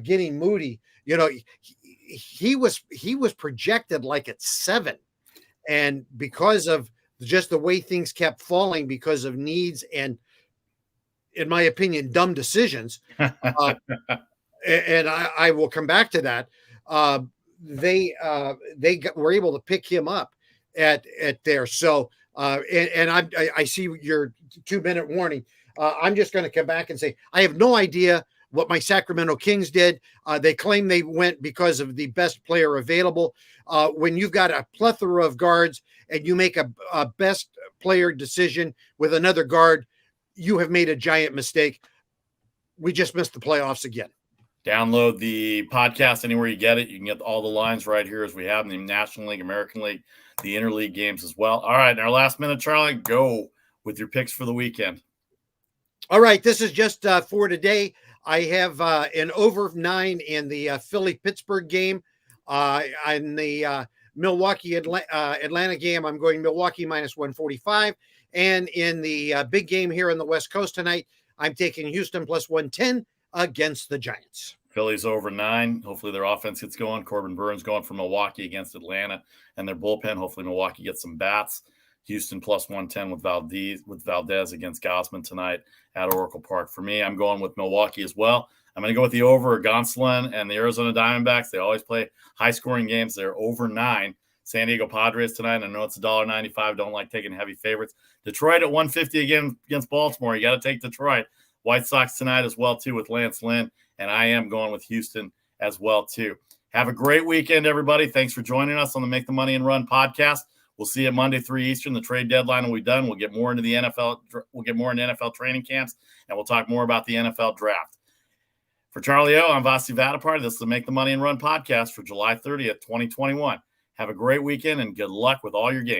getting Moody, you know, he was projected like at 7. And because of just the way things kept falling because of needs and, in my opinion, dumb decisions. And I will come back to that. They were able to pick him up at there. So, and I see your 2-minute warning. I'm just going to come back and say, I have no idea what my Sacramento Kings did. They claim they went because of the best player available. When you've got a plethora of guards and you make a best player decision with another guard, you have made a giant mistake. We just missed the playoffs again.
Download the podcast anywhere you get it. You can get all the lines right here as we have in the National League, American League, the interleague games as well. All right, in our last minute, Charlie, go with your picks for the weekend.
All right, this is just for today. I have an over 9 in the Philly-Pittsburgh game. In the Milwaukee-Atlanta game, I'm going Milwaukee minus 145. And in the big game here on the West Coast tonight, I'm taking Houston plus 110 against the Giants.
Phillies over 9. Hopefully their offense gets going. Corbin Burns going for Milwaukee against Atlanta and their bullpen. Hopefully Milwaukee gets some bats. Houston plus 110 with Valdez against Gausman tonight at Oracle Park. For me, I'm going with Milwaukee as well. I'm going to go with the over Gonsolin and the Arizona Diamondbacks. They always play high-scoring games. They're over 9. San Diego Padres tonight. I know it's $1.95. Don't like taking heavy favorites. Detroit at 150 again against Baltimore. You got to take Detroit. White Sox tonight as well, too, with Lance Lynn. And I am going with Houston as well, too. Have a great weekend, everybody. Thanks for joining us on the Make the Money and Run podcast. We'll see you Monday, 3 Eastern. The trade deadline will be done. We'll get more into the NFL. We'll get more into NFL training camps, and we'll talk more about the NFL draft. For Charlie O, I'm Vasi Vadaparty. This is the Make the Money and Run podcast for July 30th, 2021. Have a great weekend and good luck with all your games.